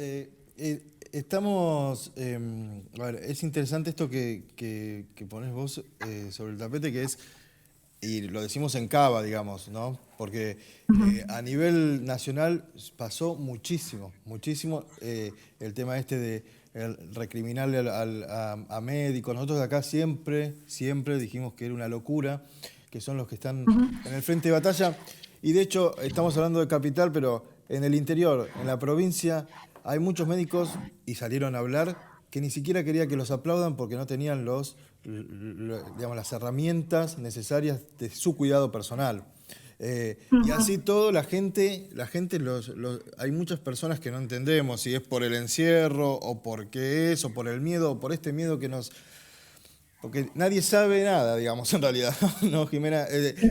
Estamos, a ver, es interesante esto que pones vos sobre el tapete, que es, y lo decimos en Cava, digamos, ¿no? Porque a nivel nacional pasó muchísimo el tema este de recriminarle a médicos. Nosotros de acá siempre dijimos que era una locura, que son los que están en el frente de batalla. Y de hecho, estamos hablando de capital, pero en el interior, en la provincia, hay muchos médicos, y salieron a hablar, que ni siquiera quería que los aplaudan porque no tenían digamos, las herramientas necesarias de su cuidado personal. Y así todo, la gente hay muchas personas que no entendemos si es por el encierro, o por qué es, o por el miedo, o por este miedo que nos... Porque nadie sabe nada, digamos, en realidad, ¿no, Jimena?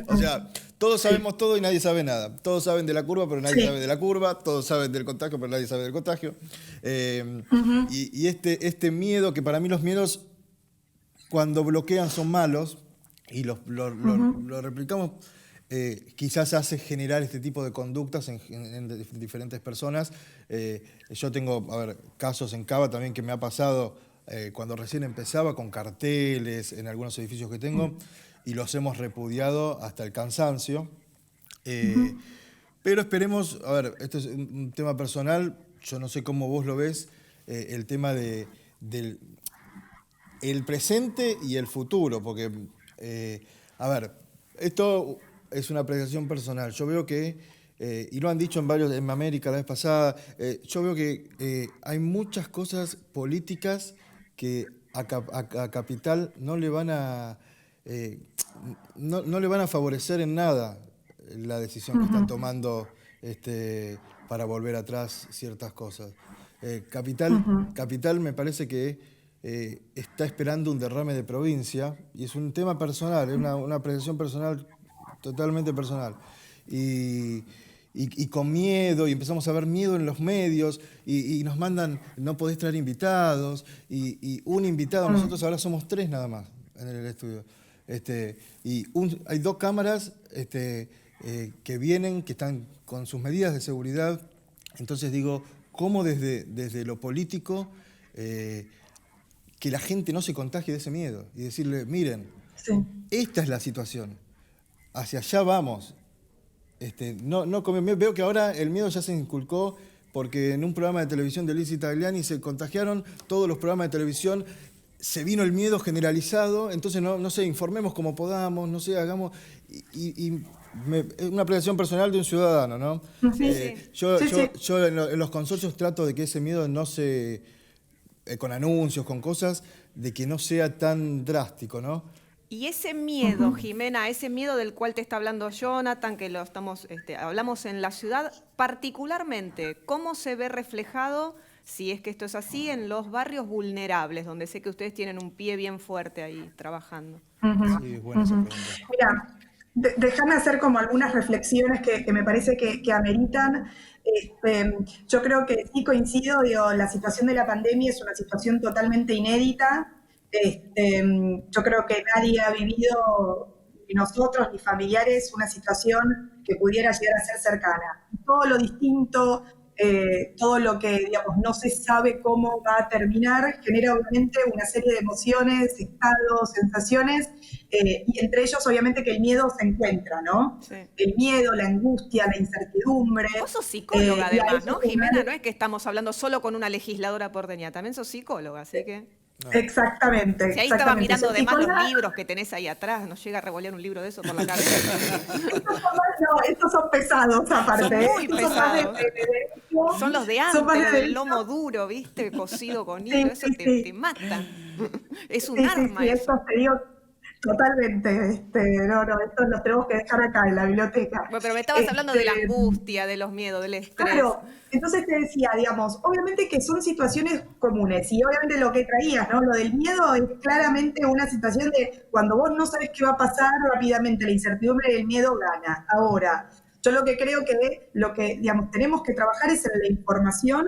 O sea, todos sabemos todo y nadie sabe nada. Todos saben de la curva, pero nadie sabe de la curva. Todos saben del contagio, pero nadie sabe del contagio. Y este miedo, que para mí los miedos, cuando bloquean, son malos, y lo replicamos, quizás hace generar este tipo de conductas en diferentes personas. Yo tengo, casos en Cava también que me ha pasado cuando recién empezaba, con carteles en algunos edificios que tengo, y los hemos repudiado hasta el cansancio. Pero esperemos, esto es un tema personal, yo no sé cómo vos lo ves, el tema del presente y el futuro, porque, esto es una apreciación personal. Yo veo que, y lo han dicho en América la vez pasada, yo veo que hay muchas cosas políticas que a Capital no le van a favorecer en nada la decisión que están tomando para volver atrás ciertas cosas. Capital me parece que está esperando un derrame de provincia, y es un tema personal, es una apreciación personal, totalmente personal. Y con miedo, y empezamos a ver miedo en los medios, y nos mandan, no podés traer invitados, y un invitado, nosotros ahora somos 3 nada más en el estudio. Hay 2 cámaras que vienen, que están con sus medidas de seguridad. Entonces digo, ¿cómo desde lo político que la gente no se contagie de ese miedo? Y decirle, miren, esta es la situación, hacia allá vamos. Veo que ahora el miedo ya se inculcó, porque en un programa de televisión de Lizzy Tagliani se contagiaron todos los programas de televisión, se vino el miedo generalizado. Entonces no sé, informemos como podamos, no sé, hagamos, una apreciación personal de un ciudadano, ¿no? Yo en los consorcios trato de que ese miedo no se, con anuncios, con cosas, de que no sea tan drástico, ¿no? Y ese miedo, Jimena, ese miedo del cual te está hablando Jonathan, que lo hablamos en la ciudad, particularmente, ¿cómo se ve reflejado, si es que esto es así, en los barrios vulnerables, donde sé que ustedes tienen un pie bien fuerte ahí trabajando? Sí, es buena esa pregunta. Mira, déjame hacer como algunas reflexiones que me parece que ameritan. Yo creo que sí coincido, la situación de la pandemia es una situación totalmente inédita. Yo creo que nadie ha vivido, ni nosotros ni familiares, una situación que pudiera llegar a ser cercana. Todo lo distinto, todo lo que, digamos, no se sabe cómo va a terminar, genera obviamente una serie de emociones, estados, sensaciones, y entre ellos obviamente que el miedo se encuentra, ¿no? Sí. El miedo, la angustia, la incertidumbre. Vos sos psicóloga además, ¿no, Jimena? No es que estamos hablando solo con una legisladora porteña, también sos psicóloga, así que... No. Exactamente. Si ahí estaba mirando además los libros que tenés ahí atrás, nos llega a revolear un libro de eso por la cabeza. Estos son pesados aparte. Son muy pesados. Son los de antes, el lomo duro, ¿viste? Cocido con hilo, eso te mata. Es un Sí, arma sí, eso. esto te digo totalmente. No, esto lo tenemos que dejar acá en la biblioteca. Bueno, pero me estabas hablando de la angustia, de los miedos, del estrés. Claro, entonces te decía, digamos, obviamente que son situaciones comunes y obviamente lo que traías, ¿no? Lo del miedo es claramente una situación de cuando vos no sabes qué va a pasar rápidamente, la incertidumbre del miedo gana. Ahora, yo lo que creo que lo que, digamos, tenemos que trabajar es en la información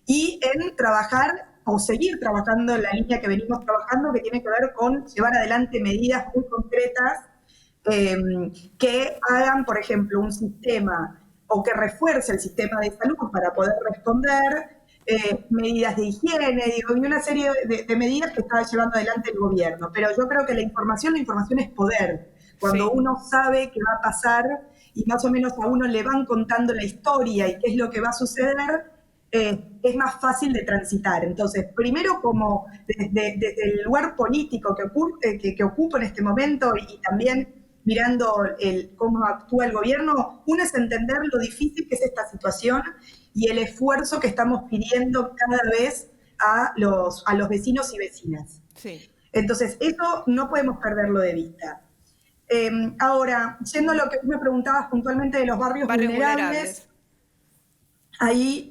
y en trabajar o seguir trabajando en la línea que venimos trabajando, que tiene que ver con llevar adelante medidas muy concretas que hagan, por ejemplo, un sistema o que refuerce el sistema de salud para poder responder, medidas de higiene, digo, y una serie de medidas que está llevando adelante el gobierno. Pero yo creo que la información es poder. Cuando uno sabe qué va a pasar y más o menos a uno le van contando la historia y qué es lo que va a suceder, es más fácil de transitar. Entonces, primero como desde el lugar político que ocupo en este momento y también mirando cómo actúa el gobierno, uno es entender lo difícil que es esta situación y el esfuerzo que estamos pidiendo cada vez a los vecinos y vecinas. Sí. Entonces, eso no podemos perderlo de vista. Ahora, yendo a lo que me preguntabas puntualmente de los barrios vulnerables, ahí,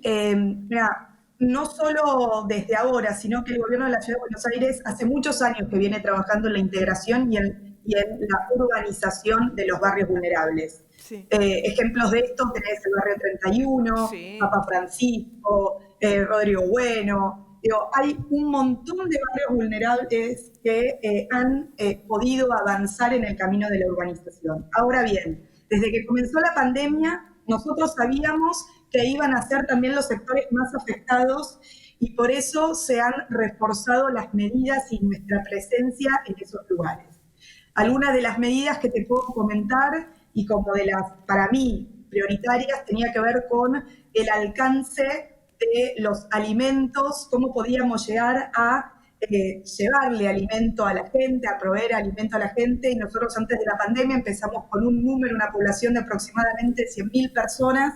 mira, no solo desde ahora, sino que el gobierno de la Ciudad de Buenos Aires hace muchos años que viene trabajando en la integración y en la urbanización de los barrios vulnerables. Sí. Ejemplos de esto tenés el barrio 31, Sí. Papa Francisco, Rodrigo Bueno. Digo, hay un montón de barrios vulnerables que han podido avanzar en el camino de la urbanización. Ahora bien, desde que comenzó la pandemia, nosotros sabíamos que iban a ser también los sectores más afectados y por eso se han reforzado las medidas y nuestra presencia en esos lugares. Algunas de las medidas que te puedo comentar y como de las, para mí, prioritarias, tenía que ver con el alcance de los alimentos, cómo podíamos llegar a llevarle alimento a la gente, a proveer alimento a la gente. Y nosotros antes de la pandemia empezamos con un número, una población de aproximadamente 100.000 personas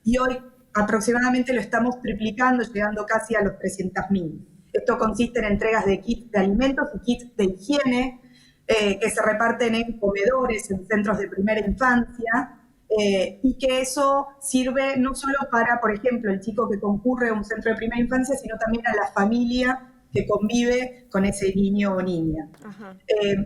y hoy aproximadamente lo estamos triplicando, llegando casi a los 300.000. Esto consiste en entregas de kits de alimentos y kits de higiene que se reparten en comedores, en centros de primera infancia, y que eso sirve no solo para, por ejemplo, el chico que concurre a un centro de primera infancia, sino también a la familia que convive con ese niño o niña.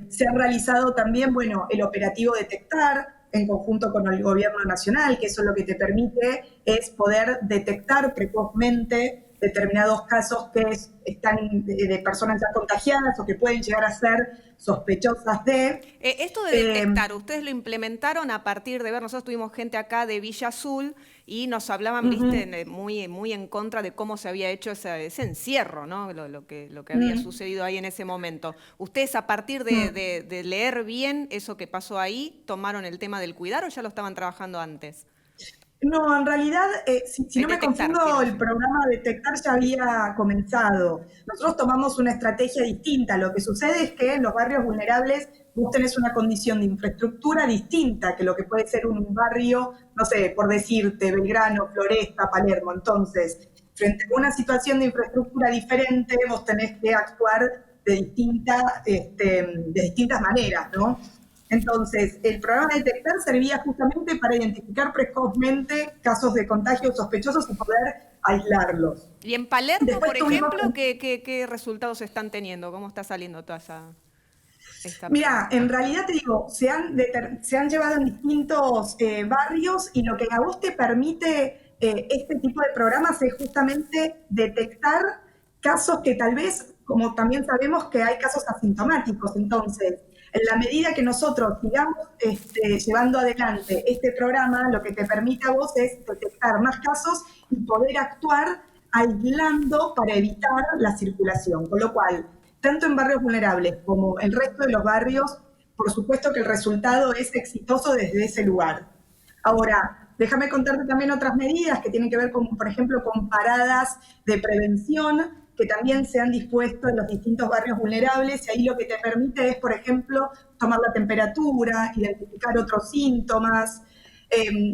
Se ha realizado también, bueno, el operativo Detectar, en conjunto con el gobierno nacional, que eso lo que te permite es poder detectar precozmente determinados casos que están de personas ya contagiadas o que pueden llegar a ser sospechosas de... Esto de detectar, ustedes lo implementaron a partir de ver, nosotros tuvimos gente acá de Villa Azul y nos hablaban, viste, muy en contra de cómo se había hecho ese encierro, ¿no? Lo que había sucedido ahí en ese momento. Ustedes a partir de leer bien eso que pasó ahí, ¿tomaron el tema del cuidar o ya lo estaban trabajando antes? No, en realidad, si no me confundo, el programa Detectar ya había comenzado. Nosotros tomamos una estrategia distinta. Lo que sucede es que en los barrios vulnerables vos tenés una condición de infraestructura distinta que lo que puede ser un barrio, no sé, por decirte, Belgrano, Floresta, Palermo. Entonces, frente a una situación de infraestructura diferente, vos tenés que actuar de distintas maneras, ¿no? Entonces, el programa Detectar servía justamente para identificar precozmente casos de contagio sospechosos y poder aislarlos. Y en Palermo, Después por ejemplo, ¿qué resultados están teniendo? ¿Cómo está saliendo toda esta... Mira, en realidad te digo, se han llevado en distintos barrios y lo que a vos te permite este tipo de programas es justamente detectar casos que tal vez, como también sabemos que hay casos asintomáticos, entonces... En la medida que nosotros sigamos llevando adelante este programa, lo que te permite a vos es detectar más casos y poder actuar aislando para evitar la circulación. Con lo cual, tanto en barrios vulnerables como el resto de los barrios, por supuesto que el resultado es exitoso desde ese lugar. Ahora, déjame contarte también otras medidas que tienen que ver con, por ejemplo, con paradas de prevención, que también se han dispuesto en los distintos barrios vulnerables, y ahí lo que te permite es, por ejemplo, tomar la temperatura, identificar otros síntomas.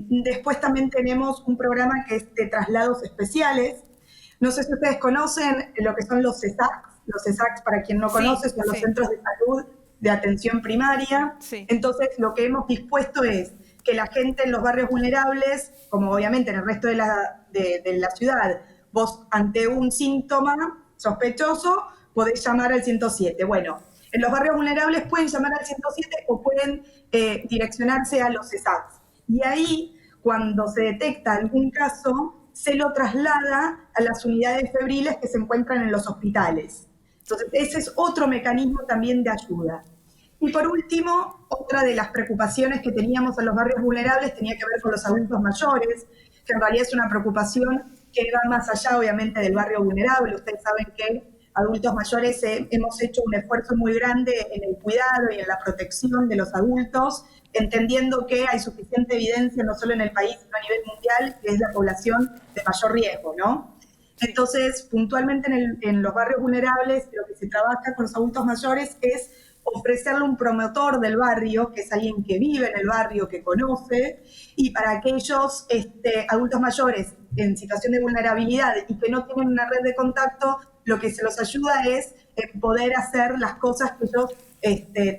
Después también tenemos un programa que es de traslados especiales. No sé si ustedes conocen lo que son los CESACs, Los ESACs, para quien no conoce, son los centros de salud de atención primaria. Entonces, lo que hemos dispuesto es que la gente en los barrios vulnerables, como obviamente en el resto de la ciudad, vos ante un síntoma sospechoso podés llamar al 107. Bueno, en los barrios vulnerables pueden llamar al 107 o pueden direccionarse a los ESACs. Y ahí, cuando se detecta algún caso, se lo traslada a las unidades febriles que se encuentran en los hospitales. Entonces, ese es otro mecanismo también de ayuda. Y por último, otra de las preocupaciones que teníamos en los barrios vulnerables tenía que ver con los adultos mayores, que en realidad es una preocupación que va más allá, obviamente, del barrio vulnerable. Ustedes saben que adultos mayores hemos hecho un esfuerzo muy grande en el cuidado y en la protección de los adultos, entendiendo que hay suficiente evidencia, no solo en el país, sino a nivel mundial, que es la población de mayor riesgo, ¿no? Entonces, puntualmente en los barrios vulnerables, lo que se trabaja con los adultos mayores es ofrecerle un promotor del barrio, que es alguien que vive en el barrio, que conoce, y para aquellos adultos mayores en situación de vulnerabilidad y que no tienen una red de contacto, lo que se los ayuda es poder hacer las cosas que ellos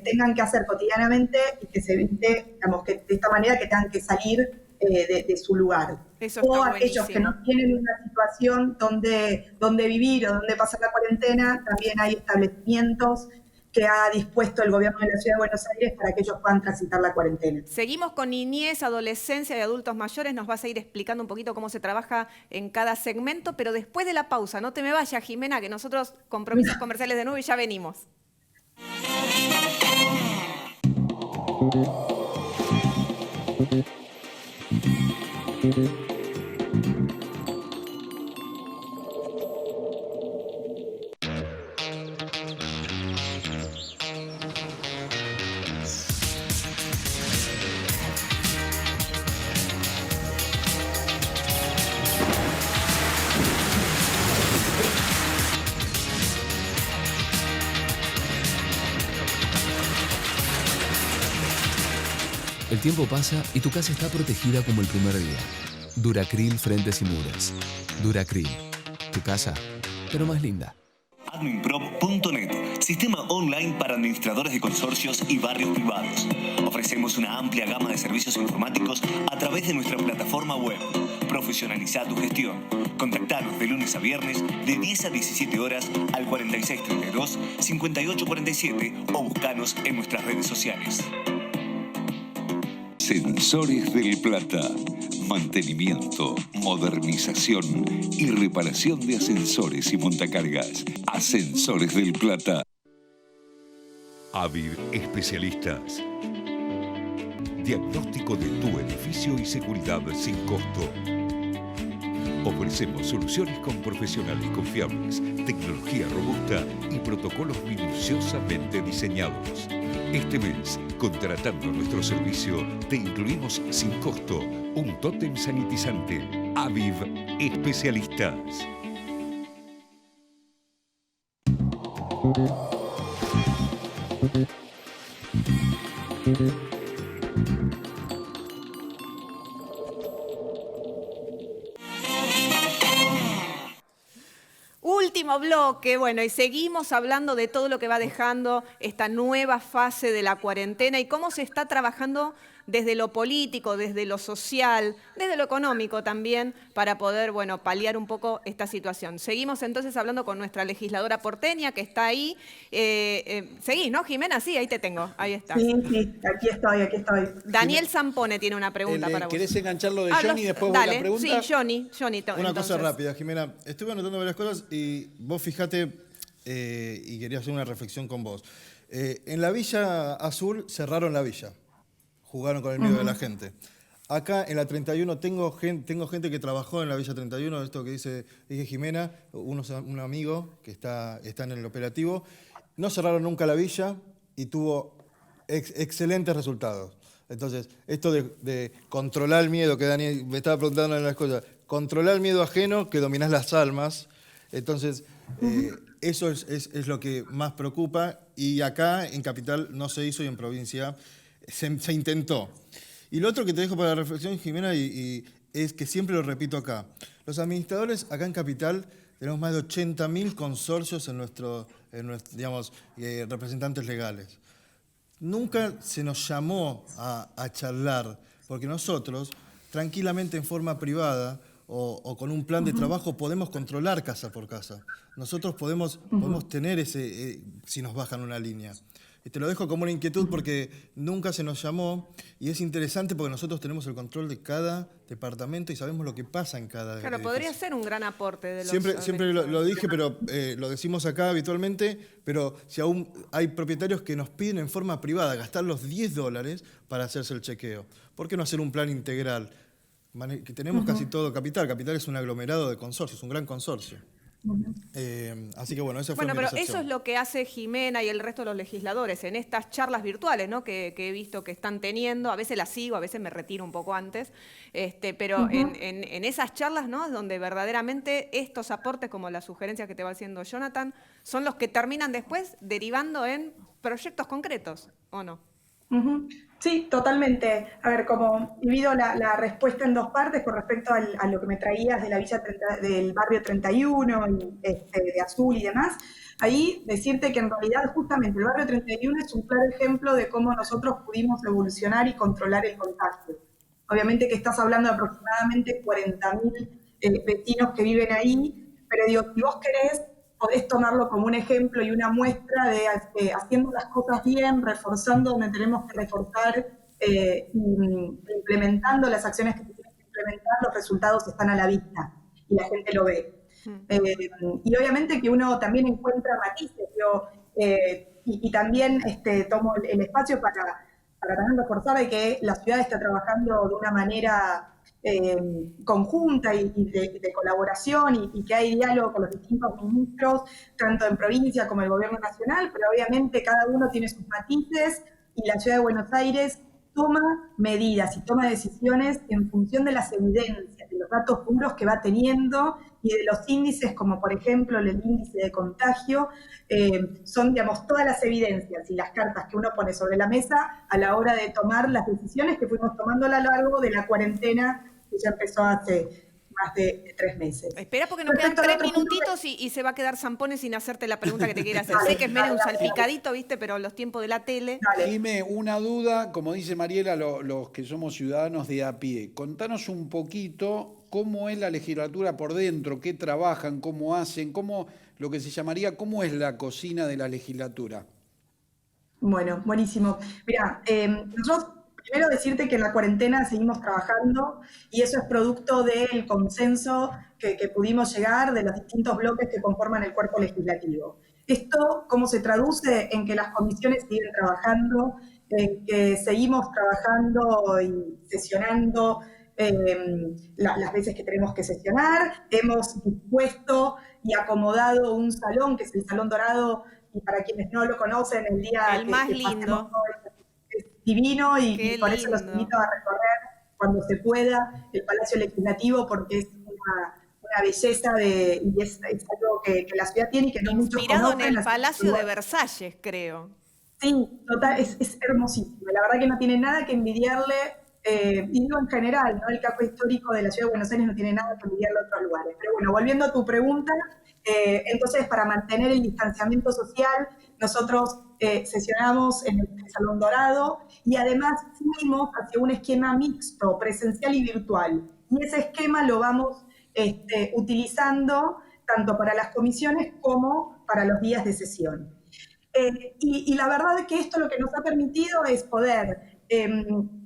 tengan que hacer cotidianamente y que se evite, digamos, que de esta manera que tengan que salir de su lugar. O aquellos que no tienen una situación donde vivir o donde pasar la cuarentena, también hay establecimientos que ha dispuesto el gobierno de la Ciudad de Buenos Aires para que ellos puedan transitar la cuarentena. Seguimos con niñez, adolescencia y adultos mayores. Nos vas a ir explicando un poquito cómo se trabaja en cada segmento, pero después de la pausa, no te me vayas, Jimena, que nosotros compromisos comerciales de nuevo y ya venimos. El tiempo pasa y tu casa está protegida como el primer día. Duracril Frentes y Muros. Duracril. Tu casa, pero más linda. Adminprop.net, sistema online para administradores de consorcios y barrios privados. Ofrecemos una amplia gama de servicios informáticos a través de nuestra plataforma web. Profesionaliza tu gestión. Contactanos de lunes a viernes de 10 a 17 horas al 4632-5847 o buscanos en nuestras redes sociales. Sensores del Plata. Mantenimiento, modernización y reparación de ascensores y montacargas. Ascensores del Plata. Aviv Especialistas. Diagnóstico de tu edificio y seguridad sin costo. Ofrecemos soluciones con profesionales confiables, tecnología robusta y protocolos minuciosamente diseñados. Este mes, contratando nuestro servicio, te incluimos sin costo un tótem sanitizante. Aviv Especialistas. Último bloque, bueno, y seguimos hablando de todo lo que va dejando esta nueva fase de la cuarentena y cómo se está trabajando desde lo político, desde lo social, desde lo económico también, para poder, bueno, paliar un poco esta situación. Seguimos entonces hablando con nuestra legisladora porteña que está ahí. Seguís, ¿no, Jimena? Sí, ahí te tengo, ahí está. Sí, aquí estoy. Daniel Zampone tiene una pregunta para vos. ¿Querés engancharlo de Johnny y después vos la pregunta? Sí, Johnny. Una cosa rápida, Jimena. Estuve anotando varias cosas y vos fijate, y quería hacer una reflexión con vos. En la Villa Azul cerraron la villa. Jugaron con el miedo de la gente. Acá en la 31 tengo gente que trabajó en la Villa 31, esto que dice Jimena, un amigo que está en el operativo. No cerraron nunca la villa y tuvo excelentes resultados. Entonces, esto de controlar el miedo, que Dani me estaba preguntando en las cosas, controlar el miedo ajeno, que dominás las almas. Entonces, eso es lo que más preocupa. Y acá en Capital no se hizo y en provincia se intentó. Y lo otro que te dejo para la reflexión, Jimena, y es que siempre lo repito acá. Los administradores acá en Capital tenemos más de 80.000 consorcios en nuestro digamos, representantes legales. Nunca se nos llamó a charlar, porque nosotros, tranquilamente en forma privada o con un plan de trabajo, podemos controlar casa por casa. Nosotros podemos tener ese, si nos bajan una línea. Y te lo dejo como una inquietud porque nunca se nos llamó y es interesante porque nosotros tenemos el control de cada departamento y sabemos lo que pasa en cada Claro, edificio. podría ser un gran aporte de los... Siempre lo dije, pero lo decimos acá habitualmente, pero si aún hay propietarios que nos piden en forma privada gastar los $10 para hacerse el chequeo. ¿Por qué no hacer un plan integral? Que tenemos casi todo Capital. Capital es un aglomerado de consorcios, un gran consorcio. Así que bueno, esa fue mi pero recepción. eso es lo que hace Jimena y el resto de los legisladores en estas charlas virtuales, ¿no? que he visto que están teniendo. A veces las sigo, a veces me retiro un poco antes, pero en esas charlas, ¿no? Es donde verdaderamente estos aportes, como las sugerencias que te va haciendo Jonathan, son los que terminan después derivando en proyectos concretos, ¿o no? Sí, totalmente. A ver, como divido la respuesta en dos partes con respecto a lo que me traías de la del barrio 31, y, de Azul y demás. Ahí decirte que en realidad justamente el barrio 31 es un claro ejemplo de cómo nosotros pudimos evolucionar y controlar el contagio. Obviamente que estás hablando de aproximadamente 40.000 vecinos que viven ahí, pero digo, si vos querés, podés tomarlo como un ejemplo y una muestra de haciendo las cosas bien, reforzando donde tenemos que reforzar, implementando las acciones que tenemos que implementar, los resultados están a la vista y la gente lo ve. Y obviamente que uno también encuentra matices, y también tomo el espacio para también reforzar de que la ciudad está trabajando de una manera conjunta y de colaboración y que hay diálogo con los distintos ministros, tanto en provincia como en el gobierno nacional, pero obviamente cada uno tiene sus matices y la ciudad de Buenos Aires toma medidas y toma decisiones en función de las evidencias, de los datos duros que va teniendo y de los índices, como por ejemplo el índice de contagio, son, digamos, todas las evidencias y las cartas que uno pone sobre la mesa a la hora de tomar las decisiones que fuimos tomando a lo largo de la cuarentena que ya empezó hace más de 3 meses. Espera, porque nos quedan 3 minutitos y se va a quedar Zampone sin hacerte la pregunta que te quiere hacer. Sé que es medio un salpicadito, ¿viste? Pero los tiempos de la tele... Dime, una duda, como dice Mariela, los que somos ciudadanos de a pie. Contanos un poquito cómo es la legislatura por dentro, qué trabajan, cómo hacen, cómo, lo que se llamaría, cómo es la cocina de la legislatura. Bueno, buenísimo. Mira, nosotros... Primero decirte que en la cuarentena seguimos trabajando y eso es producto del consenso que pudimos llegar de los distintos bloques que conforman el cuerpo legislativo. Esto, ¿cómo se traduce? En que las comisiones siguen trabajando, en que seguimos trabajando y sesionando las veces que tenemos que sesionar. Hemos dispuesto y acomodado un salón, que es el Salón Dorado, y para quienes no lo conocen, el día el más lindo. Divino y por eso los invito a recorrer cuando se pueda el Palacio Legislativo porque es una belleza y es algo que la ciudad tiene y que no muchos conocen. Inspirado en el Palacio de Versalles, creo. Sí, total, es hermosísimo. La verdad que no tiene nada que envidiarle, y digo en general, ¿no? El casco histórico de la ciudad de Buenos Aires no tiene nada que envidiarle a otros lugares. Pero bueno, volviendo a tu pregunta, entonces para mantener el distanciamiento social, nosotros sesionamos en el Salón Dorado y además fuimos hacia un esquema mixto, presencial y virtual. Y ese esquema lo vamos utilizando tanto para las comisiones como para los días de sesión. Y la verdad es que esto lo que nos ha permitido es poder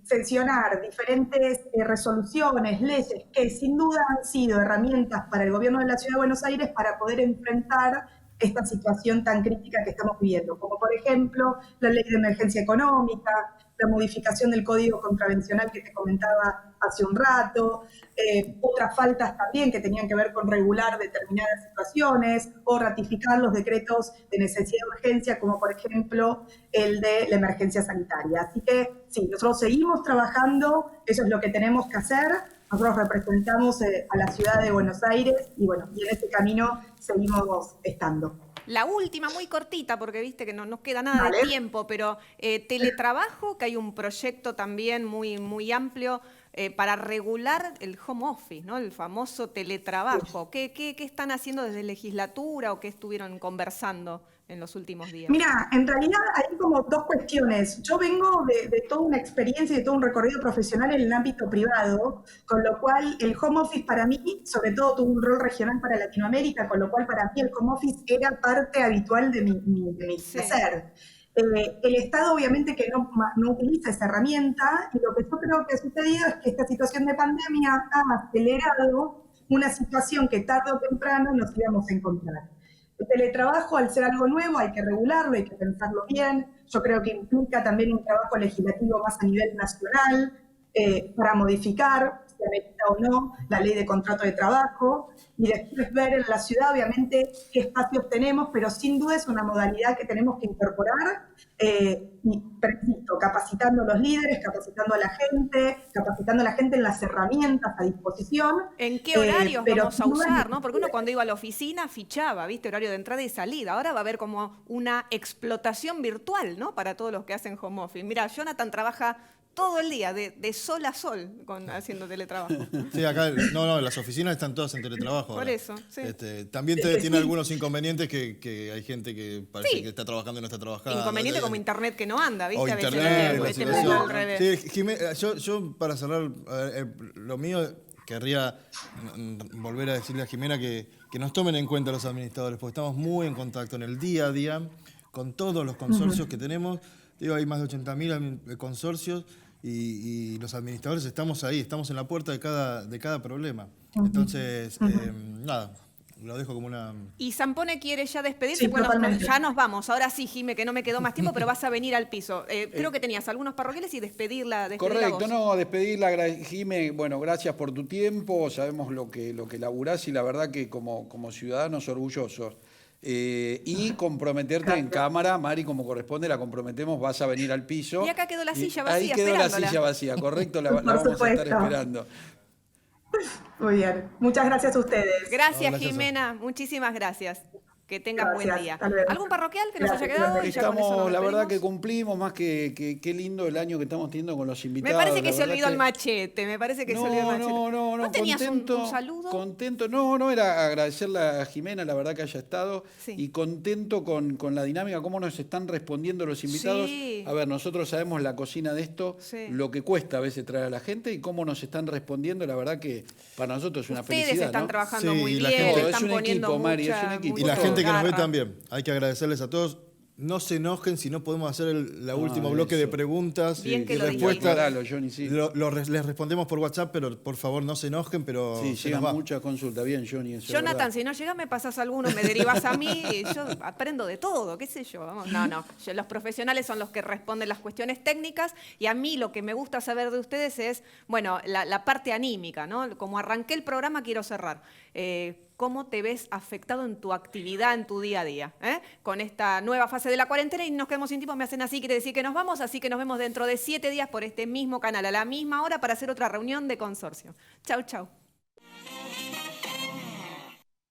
sesionar diferentes resoluciones, leyes que sin duda han sido herramientas para el gobierno de la Ciudad de Buenos Aires para poder enfrentar esta situación tan crítica que estamos viviendo, como por ejemplo la ley de emergencia económica, la modificación del código contravencional que te comentaba hace un rato, otras faltas también que tenían que ver con regular determinadas situaciones o ratificar los decretos de necesidad y urgencia, como por ejemplo el de la emergencia sanitaria. Así que sí, nosotros seguimos trabajando, eso es lo que tenemos que hacer. Nosotros representamos a la ciudad de Buenos Aires y bueno, y en ese camino seguimos estando. La última, muy cortita, porque viste que no nos queda nada de tiempo, pero teletrabajo, que hay un proyecto también muy, muy amplio para regular el home office, ¿no? El famoso teletrabajo. ¿Qué están haciendo desde legislatura o qué estuvieron conversando en los últimos días? Mira, en realidad hay como dos cuestiones. Yo vengo de toda una experiencia y de todo un recorrido profesional en el ámbito privado, con lo cual el home office para mí, sobre todo tuvo un rol regional para Latinoamérica, con lo cual para mí el home office era parte habitual de mi ser. El Estado obviamente que no utiliza esa herramienta, y lo que yo creo que ha sucedido es que esta situación de pandemia ha acelerado una situación que tarde o temprano nos íbamos a encontrar. El teletrabajo, al ser algo nuevo, hay que regularlo, hay que pensarlo bien. Yo creo que implica también un trabajo legislativo más a nivel nacional para modificar, si amerita o no, la ley de contrato de trabajo, y después ver en la ciudad, obviamente, qué espacios tenemos, pero sin duda es una modalidad que tenemos que incorporar, y insisto, capacitando a los líderes, capacitando a la gente en las herramientas a disposición. ¿En qué horarios vamos a usar, no? Porque uno cuando iba a la oficina fichaba, ¿viste? Horario de entrada y salida. Ahora va a haber como una explotación virtual, ¿no? Para todos los que hacen home office. Mira, Jonathan trabaja todo el día, de sol a sol, haciendo teletrabajo. Sí, acá, las oficinas están todas en teletrabajo. Por ahora. eso, sí. También tiene algunos inconvenientes que hay gente que parece que está trabajando y no está trabajando. Inconveniente como internet que no anda, ¿viste? O a veces internet, la situación. al revés. Sí, Jimena, yo para cerrar, lo mío, querría volver a decirle a Jimena que nos tomen en cuenta los administradores, porque estamos muy en contacto en el día a día con todos los consorcios que tenemos. Digo, hay más de 80.000 consorcios y los administradores estamos ahí, estamos en la puerta de cada problema. Entonces, nada, lo dejo como una... Y Zampone quiere ya despedirse, Sí, bueno, totalmente. ya nos vamos. Ahora sí, Jime, que no me quedó más tiempo, pero vas a venir al piso. Creo que tenías algunos parroquiales y despedirla Correcto, vos. despedirla, Jime, bueno, gracias por tu tiempo, sabemos lo que laburás y la verdad que como ciudadanos orgullosos. Y comprometerte en cámara, Mari, como corresponde, la comprometemos, vas a venir al piso. Y acá quedó la silla vacía, ahí quedó la esperándola. silla vacía, correcto, la vamos a estar esperando. Muy bien. Muchas gracias a ustedes. Gracias, Jimena. Muchísimas gracias. Que tengas buen día. Hasta luego. ¿Algún parroquial que nos haya Gracias, quedado? Y ya con eso Estamos, nos la verdad que despedimos. cumplimos, más que qué lindo el año que estamos teniendo con los invitados. Me parece que la se verdad olvidó el machete, me parece que se olvidó el machete. No, tenías contento, un saludo? Contento, no, era agradecerle a Jimena, la verdad que haya estado, Sí. y contento con la dinámica, cómo nos están respondiendo los invitados. Sí. A ver, nosotros sabemos la cocina de esto, Sí. lo que cuesta a veces traer a la gente y cómo nos están respondiendo, la verdad que para nosotros es una Ustedes felicidad, están ¿no? trabajando Sí, muy y la bien, gente- le Es están un poniendo equipo, Mari, es un mucha, equipo. Y la mucha gente que nos ve garra. también. Hay que agradecerles a todos. No se enojen si no podemos hacer el último bloque eso. de preguntas Bien que y lo respuestas. Aclaralo, Johnny, sí. Les respondemos por WhatsApp, pero por favor no se enojen, pero Sí, se llegan nos va. muchas consultas, bien, Johnny. Eso es Jonathan, verdad. si no llegas me pasas alguno, me derivas a mí, y yo aprendo de todo, qué sé yo. Vamos. No, los profesionales son los que responden las cuestiones técnicas y a mí lo que me gusta saber de ustedes es, bueno, la parte anímica, ¿no? Como arranqué el programa, quiero cerrar. ¿Cómo te ves afectado en tu actividad, en tu día a día? Con esta nueva fase de la cuarentena y nos quedamos sin tiempo, me hacen así, quiere decir que nos vamos, así que nos vemos dentro de 7 días por este mismo canal, a la misma hora, para hacer otra reunión de consorcio. Chau, chau.